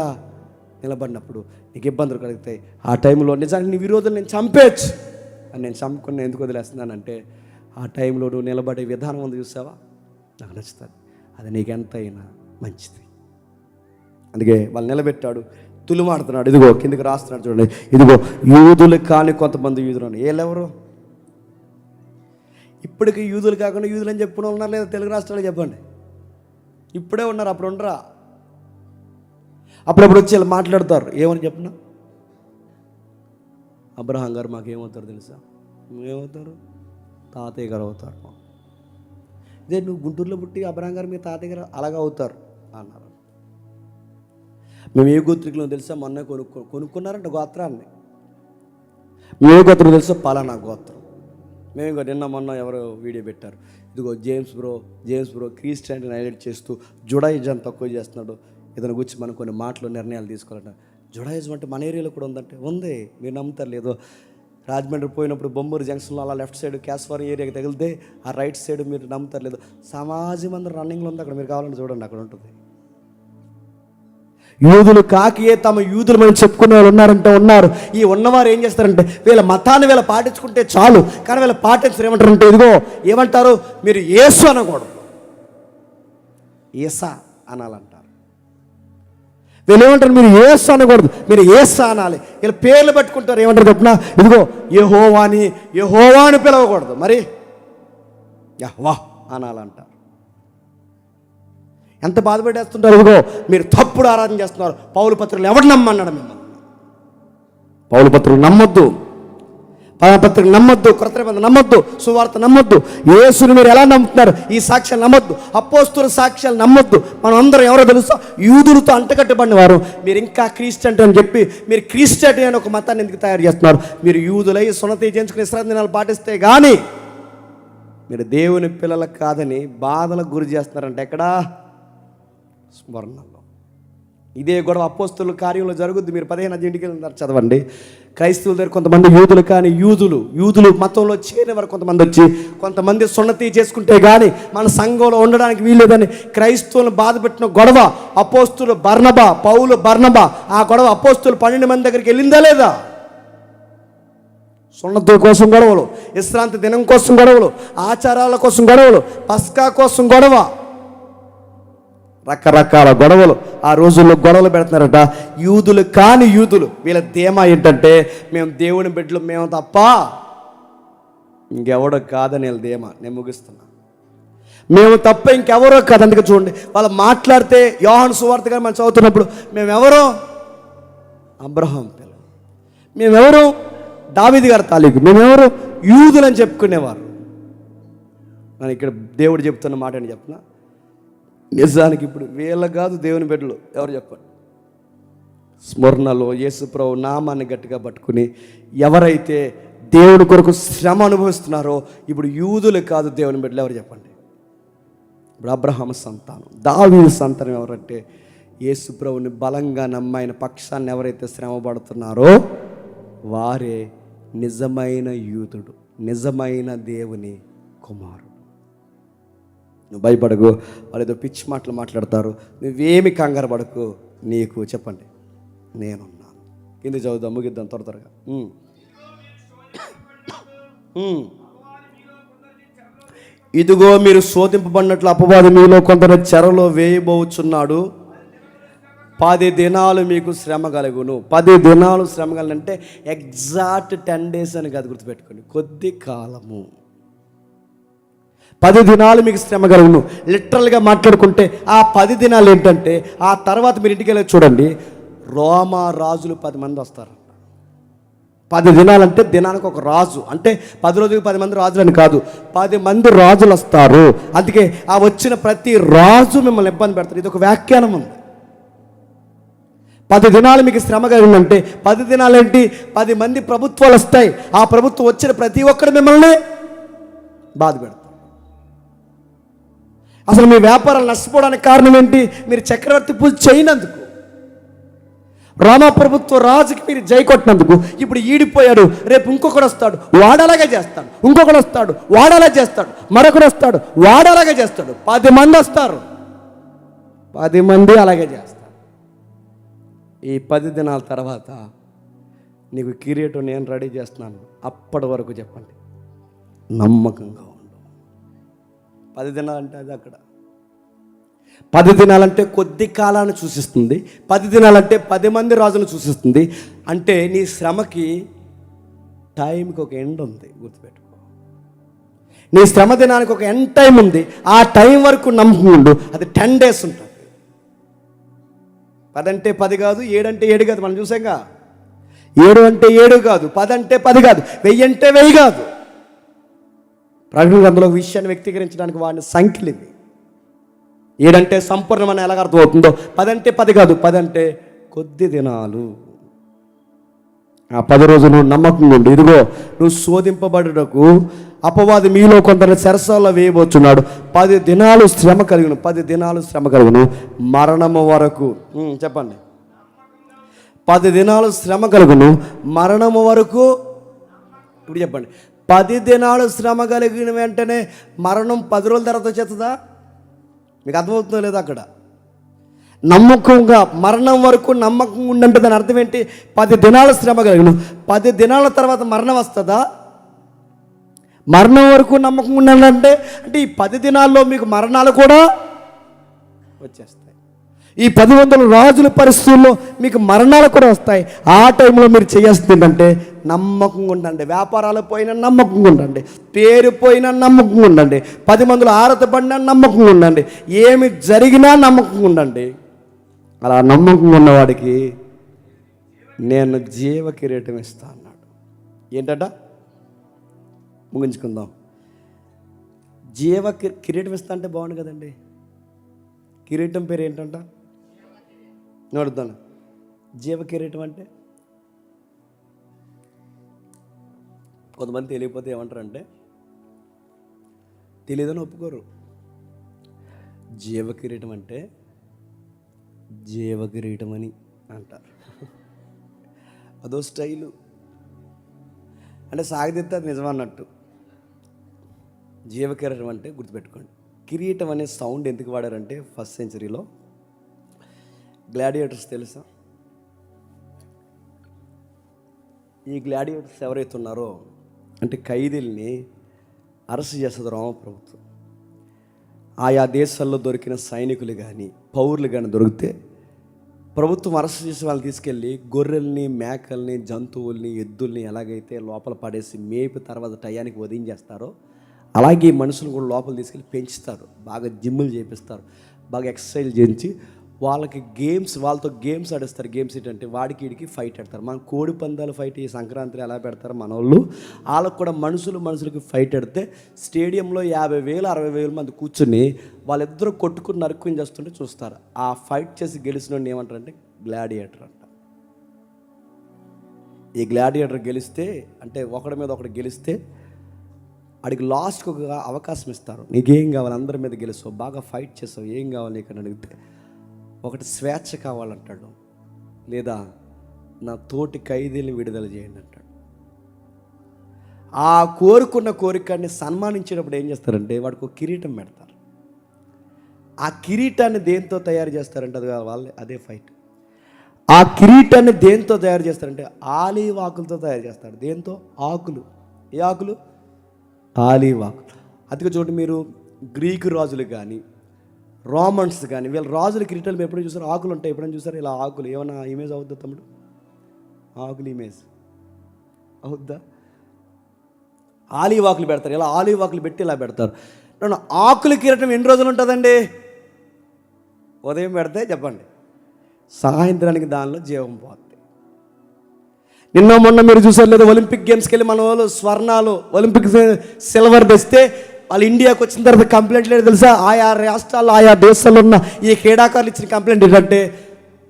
[SPEAKER 1] నిలబడినప్పుడు నీకు ఇబ్బందులు కలుగుతాయి. ఆ టైంలో నిజానికి నీ విరోధులు నేను చంపేయచ్చు అని నేను చంపుకుని ఎందుకు వదిలేస్తున్నానంటే, ఆ టైంలో నువ్వు నిలబడే విధానం ఉంది చూసావా, నాకు నచ్చుతుంది. అది నీకు ఎంతైనా మంచిది. అందుకే వాళ్ళు నిలబెట్టాడు, తులుమాడుతున్నాడు. ఇదిగో కిందకి రాస్తున్నాడు చూడండి, ఇదిగో యూదులు కాని కొంతమంది యూదులు అని. వీళ్ళెవరు? ఇప్పటికీ యూదులు కాకుండా యూదులు అని చెప్పుకుని ఉన్నారు లేదా తెలుగు రాష్ట్రాలు చెప్పండి. ఇప్పుడే ఉన్నారు, అప్పుడు ఉండరా? అప్పుడప్పుడు వచ్చి ఇలా మాట్లాడతారు. ఏమని చెప్పిన? అబ్రహాం గారు మాకేమవుతారు తెలుసా? ఏమవుతారు? తాతయ్య గారు అవుతారు. ఇదే నువ్వు గుంటూరులో పుట్టి అబ్రహాం గారు మీ తాతయ్య గారు అలాగా అవుతారు అన్నారు. మేము ఏ గోత్రికులో తెలుసా? మొన్న కొనుక్కున్నారంట గోత్రాన్ని. మేము ఏ గోత్రం తెలుసా? పలానా గోత్రం. మేము నిన్న మొన్న ఎవరో వీడియో పెట్టారు, ఇదిగో జేమ్స్ బ్రో క్రిస్టియానిటీని హైలైట్ చేస్తూ జుడాయిజం తక్కువ చేస్తున్నాడు. ఇతను గురించి మనం కొన్ని మాటలు నిర్ణయాలు తీసుకోవాలంట. జుడాయిజం అంటే మన ఏరియాలో కూడా ఉందంటే ఉంది. మీరు నమ్ముతారు లేదో, రాజమండ్రి పోయినప్పుడు బొమ్మూరు జంక్షన్లో అలా లెఫ్ట్ సైడ్ క్యాస్ఫారం ఏరియాకి తగిలితే ఆ రైట్ సైడ్ మీరు నమ్ముతారు లేదో సమాజం అందరూ రన్నింగ్లో ఉంది. అక్కడ మీరు కావాలంటే చూడండి, అక్కడ ఉంటుంది. యూదులు కాకియే తమ యూదులు మనం చెప్పుకునే వాళ్ళు ఉన్నారంటే ఉన్నారు. ఈ ఉన్నవారు ఏం చేస్తారంటే వీళ్ళ మతాన్ని వీళ్ళ పాటించుకుంటే చాలు, కానీ వీళ్ళ పాటించరు. ఏమంటారంటే ఇదిగో ఏమంటారు, మీరు యేసు అనకూడదు, ఏసా అనాలంటారు. వీళ్ళు ఏమంటారు, మీరు యేసు అనకూడదు, మీరు ఏసా అనాలి. వీళ్ళు పేర్లు పెట్టుకుంటారు. ఏమంటారు చెప్పిన? ఇదిగో యెహోవాని పిలవకూడదు, మరి యెహోవా అనాలంటారు. ఎంత బాధపెట్టేస్తుంటారు. ఇదిగో మీరు తప్పుడు ఆరాధన చేస్తున్నారు. పౌలు పత్రికలు ఎవడు నమ్మన్నాడు మిమ్మల్ని? పౌలు పత్రికలు నమ్మొద్దు, పత్రికలు నమ్మొద్దు, క్రొత్త నిబంధన నమ్మొద్దు, సువార్త నమ్మొద్దు. యేసుని మీరు ఎలా నమ్ముతున్నారు? ఈ సాక్ష్యాలు నమ్మొద్దు, అపోస్తుల సాక్ష్యాలు నమ్మొద్దు. మనం అందరం ఎవరో తెలుసా? యూదులతో అంటకట్టబడిన వారు. మీరు ఇంకా క్రిస్టియానిటీ అని చెప్పి మీరు క్రిస్టియానిటీ అని ఒక మతాన్ని ఎందుకు తయారు చేస్తున్నారు? మీరు యూదులై సున్నతి చేయించుకుని ఇశ్రాయేలు దినాలు పాటిస్తే కానీ మీరు దేవుని పిల్లలకు కాదని బాధలకు గురి చేస్తున్నారంటే ఎక్కడా? స్మరణలో. ఇదే గొడవ అపోస్తుల కార్యంలో జరుగుద్ది. మీరు 15 ఇంటికి వెళ్ళినారు చదవండి. క్రైస్తవుల దగ్గర కొంతమంది యూదులు కానీ యూదులు మతంలో చేరిన వారు కొంతమంది వచ్చి కొంతమంది సున్నతి చేసుకుంటే కానీ మన సంఘంలో ఉండడానికి వీల్లేదని క్రైస్తవులను బాధ పెట్టిన గొడవ అపోస్తులు పౌలు బర్నబా. ఆ గొడవ అపోస్తులు 12 మంది దగ్గరికి వెళ్ళిందా లేదా? సున్నతి కోసం గొడవలు, విశ్రాంతి దినం కోసం గొడవలు, ఆచారాల కోసం గొడవలు, పస్కా కోసం గొడవ, రకరకాల గొడవలు. ఆ రోజుల్లో గొడవలు పెడుతున్నారట. యూదులు కాని యూదులు వీళ్ళ ధీమా ఏంటంటే మేము దేవుని బిడ్డలు, మేము తప్ప ఇంకెవడో కాదని వీళ్ళ ధీమా. నేను ముగిస్తున్నా. మేము తప్ప ఇంకెవరో కాదు. అందుకే చూడండి, వాళ్ళు మాట్లాడితే యోహాను సువార్త గారు మనం చదువుతున్నప్పుడు మేమెవరో అబ్రహాం పిల్లలు, మేమెవరో దావీదు గారి తాలూకు, మేమెవరో యూదులు అని చెప్పుకునేవారు. నేను ఇక్కడ దేవుడు చెప్తున్న మాట అని చెప్పిన, నిజానికి ఇప్పుడు వీళ్ళ కాదు దేవుని బిడ్డలు ఎవరు చెప్పండి? స్మరణలో యేసుప్రభు నామాన్ని గట్టిగా పట్టుకుని ఎవరైతే దేవుడి కొరకు శ్రమ అనుభవిస్తున్నారో ఇప్పుడు యూదులు కాదు దేవుని బిడ్డలు ఎవరు చెప్పండి? ఇప్పుడు అబ్రహాము సంతానం, దావీదు సంతానం ఎవరంటే యేసుప్రభుని బలంగా నమ్మైన పక్షాన్ని ఎవరైతే శ్రమ పడుతున్నారో వారే నిజమైన యూదుడు, నిజమైన దేవుని కుమారుడు. నువ్వు భయపడకు, వాళ్ళు ఏదో పిచ్చి మాటలు మాట్లాడతారు, నువ్వేమి కంగారు పడకు. నీకు చెప్పండి నేనున్నాను. కింద చదువుదాం, ముగిద్దాం త్వరగా. ఇదిగో మీరు శోధింపబడినట్లు అపవాది మీలో కొందరు చెరలో వేయబోచున్నాడు. 10 దినాలు మీకు శ్రమ కలుగును. 10 దినాలు శ్రమ కలంటే ఎగ్జాక్ట్ 10 days అని కాదు, గుర్తుపెట్టుకోండి, కొద్ది కాలము. 10 దినాలు మీకు శ్రమ కలుగును. లిటరల్గా మాట్లాడుకుంటే ఆ 10 దినాలు ఏంటంటే ఆ తర్వాత మీరు ఇంటికి వెళ్ళి చూడండి, రోమా రాజులు 10 మంది వస్తారు. 10 దినాలంటే దినానికి ఒక రాజు, అంటే 10 రోజులకు 10 మంది రాజులు అని కాదు, 10 మంది రాజులు వస్తారు. అందుకే ఆ వచ్చిన ప్రతి రాజు మిమ్మల్ని ఇబ్బంది పెడతారు. ఇది ఒక వ్యాఖ్యానం ఉంది. 10 దినాలు మీకు శ్రమ కలిగిందంటే 10 దినాలు ఏంటి? 10 మంది ప్రభుత్వాలు వస్తాయి. ఆ ప్రభుత్వం వచ్చిన ప్రతి ఒక్కరు మిమ్మల్ని బాధ పెడతారు. అసలు మీ వ్యాపారాలు నష్టపోవడానికి కారణం ఏంటి? మీరు చక్రవర్తి పూజ చేయనందుకు, రామ ప్రభుత్వ రాజుకి మీరు జై కొట్టినందుకు. ఇప్పుడు ఈడిపోయాడు, రేపు ఇంకొకడు వస్తాడు, వాడలాగే చేస్తాడు, ఇంకొకడు వస్తాడు, వాడలా చేస్తాడు, మరొకడు వస్తాడు, వాడలాగే చేస్తాడు. 10 మంది వస్తారు, 10 మంది అలాగే చేస్తారు. ఈ 10 దినాల తర్వాత నీకు కిరీటం నేను రెడీ చేస్తున్నాను, అప్పటి వరకు చెప్పండి నమ్మకంగా ఉండు. 10 దినాలంటే అది అక్కడ 10 దినాలంటే కొద్ది కాలాన్ని సూచిస్తుంది. 10 దినాలంటే 10 మంది రాజును సూచిస్తుంది. అంటే నీ శ్రమకి టైంకి ఒక ఎండ్ ఉంది, గుర్తుపెట్టుకో. నీ శ్రమ దినానికి ఒక ఎండ్ టైం ఉంది. ఆ టైం వరకు నమ్మకం ఉండు. అది 10 days ఉంటుంది. 10 అంటే 10 కాదు, 7 అంటే 7 కాదు. మనం చూసాంగా, 7 అంటే 7 కాదు, 10 అంటే 10 కాదు, 1000 అంటే 1000 కాదు. ప్రకటన గ్రంథంలో విషయాన్ని వ్యక్తీకరించడానికి వాడిన సంఖ్యలు ఇవి. 7 అంటే సంపూర్ణమని ఎలాగ అర్థమవుతుందో, 10 అంటే 10 కాదు, 10 అంటే కొద్ది దినాలు. ఆ 10 రోజులు నువ్వు నమ్మకంగా ఉండు. ఇదిగో నువ్వు శోధింపబడుటకు అపవాది మీలో కొందరు చెరసాల్లో వేయబోతున్నాడు. 10 దినాలు శ్రమ కలుగును, 10 దినాలు శ్రమ కలుగును, మరణము వరకు. చెప్పండి, 10 దినాలు శ్రమ కలుగును, మరణము వరకు. ఇప్పుడు చెప్పండి, 10 దినాలు శ్రమ కలిగిన వెంటనే మరణం 10 రోజుల తర్వాత వచ్చేస్తుందా? మీకు అర్థమవుతుందో లేదో? అక్కడ నమ్మకంగా మరణం వరకు నమ్మకంగా ఉండంటే దాని అర్థం ఏంటి? 10 దినాల శ్రమ కలిగిన 10 దినాల తర్వాత మరణం వస్తుందా? మరణం వరకు నమ్మకంగా ఉండాలంటే అంటే ఈ 10 దినాల్లో మీకు మరణాలు కూడా వచ్చేస్తాయి. ఈ 10 రాజుల పరిస్థితుల్లో మీకు మరణాలు కూడా వస్తాయి. ఆ టైంలో మీరు చేయాల్సింది ఏంటంటే నమ్మకంగా ఉండండి. వ్యాపారాలు పోయినా నమ్మకంగా ఉండండి, పేరు పోయినా నమ్మకంగా ఉండండి, 10 మందిలో ఆరతపడినా నమ్మకంగా ఉండండి, ఏమి జరిగినా నమ్మకంగా ఉండండి. అలా నమ్మకంగా ఉన్నవాడికి నేను జీవ కిరీటం ఇస్తా అన్నాడు. ఏంటట? ముగించుకుందాం. జీవ కిరీటం ఇస్తా అంటే బాగుంది కదండి. కిరీటం పేరు ఏంటంట? నడుద్దాను. జీవ కిరీటం అంటే కొంతమంది తెలియకపోతే ఏమంటారంటే తెలియదని ఒప్పుకోరు. జీవ కిరీటం అంటే జీవ కిరీటం అని అంటారు. అదో స్టైలు, అంటే సాగదీస్తే అది నిజమన్నట్టు. జీవ కిరీటం అంటే గుర్తుపెట్టుకోండి. కిరీటం అనే సౌండ్ ఎందుకు వాడారంటే 1st centuryలో గ్లాడియేటర్స్ తెలుసా? ఈ గ్లాడియేటర్స్ ఎవరైతే ఉన్నారో అంటే ఖైదీల్ని అరెస్ట్ చేస్తుంది రోమ ప్రభుత్వం. ఆయా దేశాల్లో దొరికిన సైనికులు కానీ పౌరులు కానీ దొరికితే ప్రభుత్వం అరెస్ట్ చేసి వాళ్ళు తీసుకెళ్ళి గొర్రెల్ని, మేకల్ని, జంతువుల్ని, ఎద్దుల్ని ఎలాగైతే లోపల పడేసి మేపి తర్వాత టయానికి వదిలించేస్తారో అలాగే మనుషులు కూడా లోపల తీసుకెళ్ళి పెంచుతారు. బాగా జిమ్ములు చేపిస్తారు, బాగా ఎక్సర్సైజ్ చేయించి వాళ్ళకి వాళ్ళతో గేమ్స్ ఆడిస్తారు. గేమ్స్ ఏంటంటే వాడికి వీడికి ఫైట్ ఆడతారు. మన కోడి పందాలు ఫైట్ ఈ సంక్రాంతిలో ఎలా పెడతారు మన వాళ్ళు, వాళ్ళకు కూడా మనుషులకి ఫైట్ ఆడితే స్టేడియంలో 50,000 60,000 మంది కూర్చుని వాళ్ళిద్దరూ కొట్టుకుని నరుక్కుని చేస్తుంటే చూస్తారు. ఆ ఫైట్ చేసి గెలిచిన ఏమంటారంటే గ్లాడియేటర్ అంట. ఈ గ్లాడియేటర్ గెలిస్తే అంటే ఒకడి మీద ఒకటి గెలిస్తే అడిగి లాస్ట్కి ఒక అవకాశం ఇస్తారు. నీకేం కావాలి, అందరి మీద గెలుస్తావు, బాగా ఫైట్ చేస్తావు, ఏం కావాలి నీకు అని అడిగితే ఒకటి స్వేచ్ఛ కావాలంటాడు, లేదా నా తోటి ఖైదీని విడుదల చేయండి అంటాడు. ఆ కోరుకున్న కోరికని సన్మానించేటప్పుడు ఏం చేస్తారంటే వాడికి ఒక కిరీటం పెడతారు. ఆ కిరీటాన్ని దేంతో తయారు చేస్తారంటే అది వాళ్ళే, అదే ఫైట్. ఆ కిరీటాన్ని దేంతో తయారు చేస్తారంటే ఆలివ్ ఆకులతో తయారు చేస్తారు. దేంతో? ఆకులు. ఏ ఆకులు? ఆలివ్ ఆకులు. అందుకే చూడండి, మీరు గ్రీకు రాజులు కానీ రోమన్స్ కానీ వీళ్ళ రాజుల కిరీటాలు మీరు ఎప్పుడైనా చూసారు? ఆకులు ఉంటాయి. ఎప్పుడైనా చూసారు ఇలా ఆకులు? ఏమైనా ఇమేజ్ అవుద్దా తమ్ముడు? ఆకులు ఇమేజ్ అవుద్దా? ఆలివ్ ఆకులు పెడతారు. ఇలా ఆలివ్ ఆకులు పెట్టి ఇలా పెడతారు. ఆకుల కిరీటం ఎన్ని రోజులు ఉంటుందండి? ఉదయం పెడితే చెప్పండి, సాయంత్రానికి దానిలో జీవం పోతుంది. నిన్న మొన్న మీరు చూసారు లేదా, ఒలింపిక్ గేమ్స్కి వెళ్ళి మన వాళ్ళు స్వర్ణాలు ఒలింపిక్ సిల్వర్ తెస్తే వాళ్ళు ఇండియాకి వచ్చిన తర్వాత కంప్లైంట్ లేదు తెలుసా? ఆయా రాష్ట్రాల్లో ఆయా దేశాల్లో ఉన్న ఈ క్రీడాకారులు ఇచ్చిన కంప్లైంట్ ఏంటంటే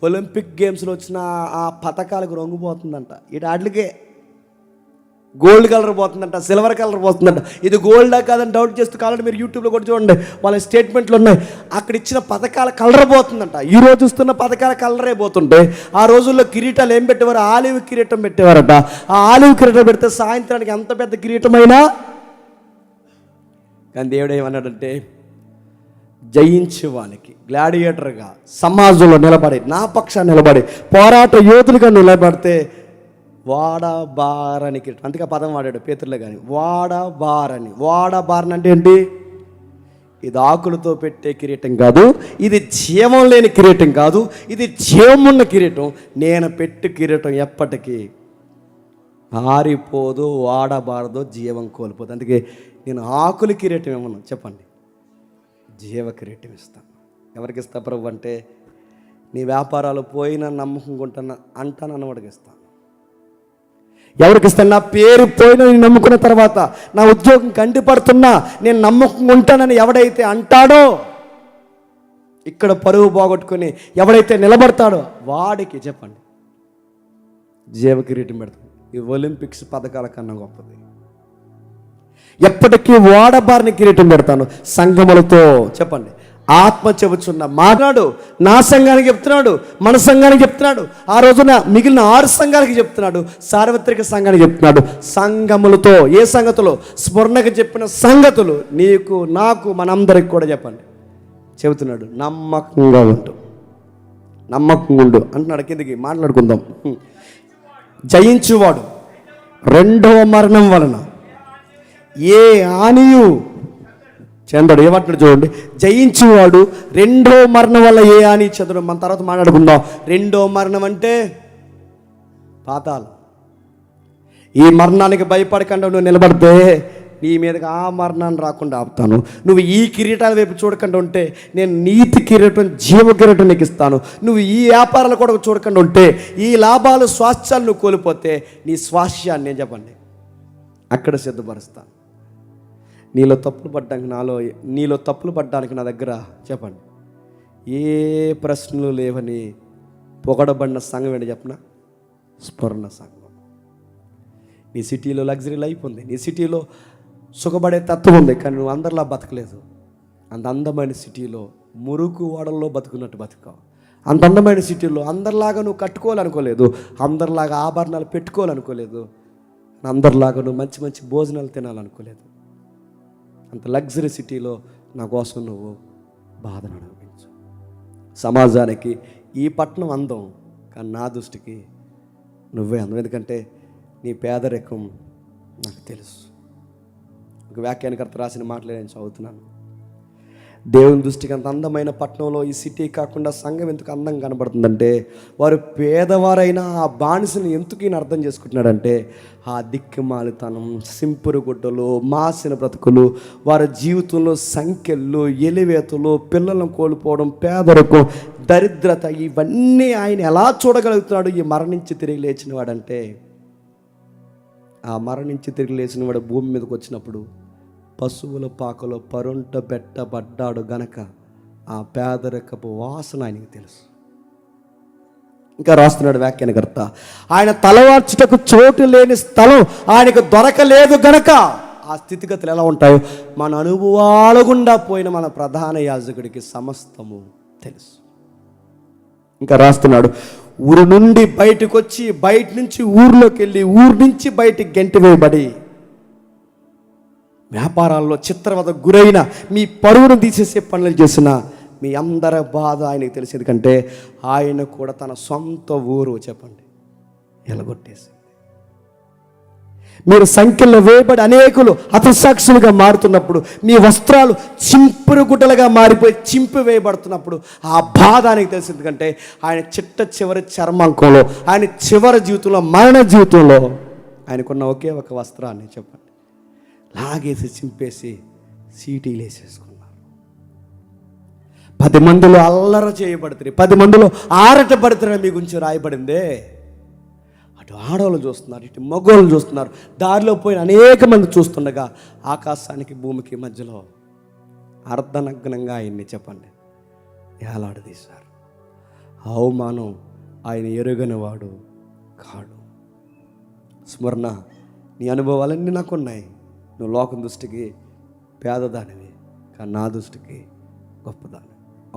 [SPEAKER 1] ఒలింపిక్ గేమ్స్లో వచ్చిన ఆ పథకాలకు రంగుపోతుందంట. ఇటు వాటికే గోల్డ్ కలర్ పోతుందంట, సిల్వర్ కలర్ పోతుందంట. ఇది గోల్డా కాదని డౌట్ చేస్తూ కావాలంటే మీరు యూట్యూబ్లో కూడా చూడండి, వాళ్ళ స్టేట్మెంట్లు ఉన్నాయి. అక్కడ ఇచ్చిన పథకాల కలర్ పోతుందంట. ఈరోజు చూస్తున్న పథకాల కలరే పోతుంటే, ఆ రోజుల్లో కిరీటాలు ఏం పెట్టేవారు? ఆలివ్ కిరీటం పెట్టేవారట. ఆ ఆలివ్ కిరీటం పెడితే సాయంత్రానికి ఎంత పెద్ద కిరీటమైనా. కానీ దేవుడు ఏమన్నాడంటే, జయించేవానికి గ్లాడియేటర్గా సమాజంలో నిలబడి, నా పక్షాన్ని నిలబడి, పోరాట యోధులుగా నిలబడితే వాడబారని కిరీటం. అందుకే పదం వాడాడు పేతురులో. కానీ వాడబారని అంటే ఏంటి? ఇది ఆకులతో పెట్టే కిరీటం కాదు, ఇది జీవం లేని కిరీటం కాదు, ఇది జీవమున్న కిరీటం. నేను పెట్టు కిరీటం ఎప్పటికీ ఆరిపోదు, వాడబారదు, జీవం కోల్పోదు. అందుకే నేను ఆకుల కిరీటం ఏమన్నా చెప్పండి, జీవ కిరీటం ఇస్తాను. ఎవరికి ఇస్తా ప్రభు అంటే, నీ వ్యాపారాలు పోయినా నమ్మకం కొంటున్నా అంటాను అన్నవాడికి ఇస్తాను. ఎవరికి ఇస్తాను? నా పేరు పోయినా నేను నమ్ముకున్న తర్వాత, నా ఉద్యోగం కంటిపడుతున్నా నేను నమ్మకం ఉంటానని ఎవడైతే అంటాడో, ఇక్కడ పరువు పోగొట్టుకొని ఎవడైతే నిలబడతాడో వాడికి చెప్పండి జీవ కిరీటం పెడతాడు. ఈ ఒలింపిక్స్ పథకాల కన్నా గొప్పది. ఎప్పటికీ వాడబారిని కిరీటం పెడతాను సంఘములతో. చెప్పండి, ఆత్మ చెబుతున్న మాట్లాడు. నా సంఘానికి చెప్తున్నాడు, మన సంఘానికి చెప్తున్నాడు, ఆ రోజున మిగిలిన 6 సంఘాలకి చెప్తున్నాడు, సార్వత్రిక సంఘానికి చెప్తున్నాడు. సంఘములతో ఏ సంగతులు? స్మరణకు చెప్పిన సంగతులు నీకు, నాకు, మనందరికి కూడా చెప్పండి చెబుతున్నాడు. నమ్మకంగా ఉండు, నమ్మకంగా ఉండు అంటున్నాడు. కిందకి మాట్లాడుకుందాం. జయించువాడు రెండవ మరణం వలన ఏ హానియు చెందడు. ఏమంటాడు చూడండి, జయించువాడు రెండో మరణం వల్ల ఏ హాని చెందడు. మన తర్వాత మాట్లాడుకుందాం. రెండో మరణం అంటే పాతాళం. ఈ మరణానికి భయపడకుండా నువ్వు నిలబడితే నీ మీదకి ఆ మరణాన్ని రాకుండా ఆపుతాను. నువ్వు ఈ కిరీటాల వైపు చూడకుండా ఉంటే నేను నీతి కిరీటం, జీవ కిరీటం నీకు ఇస్తాను. నువ్వు ఈ వ్యాపారాలు కూడా చూడకుండా ఉంటే, ఈ లాభాలు, స్వాస్థ్యాలు నువ్వు కోల్పోతే నీ స్వాస్థ్యాన్ని నేను చెప్పండి అక్కడ సిద్ధపరుస్తాను. నీలో తప్పులు పడ్డానికి నా దగ్గర చెప్పండి ఏ ప్రశ్నలు లేవని పొగడబడిన సంఘం ఏంటి చెప్పనా? స్మరణ సంఘం. నీ సిటీలో లగ్జరీ లైఫ్ ఉంది, నీ సిటీలో సుఖపడే తత్వం ఉంది, కానీ నువ్వు అందరిలా బతకలేదు. అంత అందమైన సిటీలో మురుకు వాడల్లో బతుకున్నట్టు బతుకావు. అంత అందమైన సిటీలో అందరిలాగా నువ్వు కట్టుకోవాలనుకోలేదు, అందరిలాగా ఆభరణాలు పెట్టుకోవాలనుకోలేదు, అందరిలాగా నువ్వు మంచి మంచి భోజనాలు తినాలనుకోలేదు. అంత లగ్జరీ సిటీలో నా కోసం నువ్వు బాధను అనుభవించు. సమాజానికి ఈ పట్టణం అందం, కానీ నా దృష్టికి నువ్వే అందం. ఎందుకంటే నీ పేదరికం నాకు తెలుసు. ఒక వ్యాఖ్యానకర్త రాసిన మాటలు నేను చదువుతున్నాను. దేవుని దృష్టికి అంత అందమైన పట్టణంలో ఈ సిటీ కాకుండా సంఘం ఎందుకు అందంగా కనబడుతుందంటే, వారు పేదవారైనా ఆ బానిసని ఎందుకు ఈయన అర్థం చేసుకుంటున్నాడంటే, ఆ దిక్కుమాలితనం, సింపురు గుడ్డలు, మాసిన బ్రతుకులు, వారి జీవితంలో సంఖ్యలు, ఎలివేతలు, పిల్లలను కోల్పోవడం, పేదరికం, దరిద్రత, ఇవన్నీ ఆయన ఎలా చూడగలుగుతున్నాడు? ఈ మరణించి తిరిగి లేచిన వాడంటే, ఆ మరణించి తిరిగి లేచిన వాడు భూమి మీదకి వచ్చినప్పుడు పశువుల పాకలో పరుంట పెట్టబడ్డాడు గనక ఆ పేదరికపు వాసన ఆయనకు తెలుసు. ఇంకా రాస్తున్నాడు వ్యాఖ్యానకర్త, ఆయన తలవార్చుటకు చోటు లేని స్థలం ఆయనకు దొరకలేదు గనక ఆ స్థితిగతులు ఎలా ఉంటాయో మన అనుభవాల గుండా పోయిన మన ప్రధాన యాజకుడికి సమస్తము తెలుసు. ఇంకా రాస్తున్నాడు, ఊరు నుండి బయటకు వచ్చి, బయట నుంచి ఊర్లోకి వెళ్ళి, ఊరు నుంచి బయటికి గెంటివేయబడి వ్యాపారాల్లో చిత్రవద గురైన, మీ పరువును తీసేసే పనులు చేసిన మీ అందరి బాధ ఆయనకు తెలిసి. ఎందుకంటే ఆయన కూడా తన సొంత ఊరు చెప్పండి ఎలగొట్టేసి, మీరు సంఖ్యలో వేయబడి అనేకులు హతసాక్షులుగా మారుతున్నప్పుడు, మీ వస్త్రాలు చింపురు గుడ్డలుగా మారిపోయి చింపి వేయబడుతున్నప్పుడు ఆ బాధ ఆయనకు తెలిసి. ఎందుకంటే ఆయన చివరి చర్మాంకంలో, ఆయన చివరి జీవితంలో, మరణ జీవితంలో ఆయనకున్న ఒకే ఒక వస్త్రాన్ని చెప్పండి లాగేసి చింపేసి సీటీలు వేసేసుకున్నారు. 10 మందిలో అల్లర చేయబడుతుంది, 10 మందిలో ఆరట పడుతున్నారని మీ గురించి రాయబడిందే. అటు ఆడవాళ్ళు చూస్తున్నారు, ఇటు మగవాళ్ళు చూస్తున్నారు, దారిలో పోయిన అనేక మంది చూస్తుండగా ఆకాశానికి భూమికి మధ్యలో అర్ధనగ్నంగా ఆయన్ని చెప్పండి ఏలాడదీశారు. అవమానం ఆయన ఎరుగని వాడు కాడు. స్మరణ, నీ అనుభవాలన్నీ నాకున్నాయి. నువ్వు లోకం దృష్టికి పేదదానివి, కానీ నా దృష్టికి గొప్పదానివి.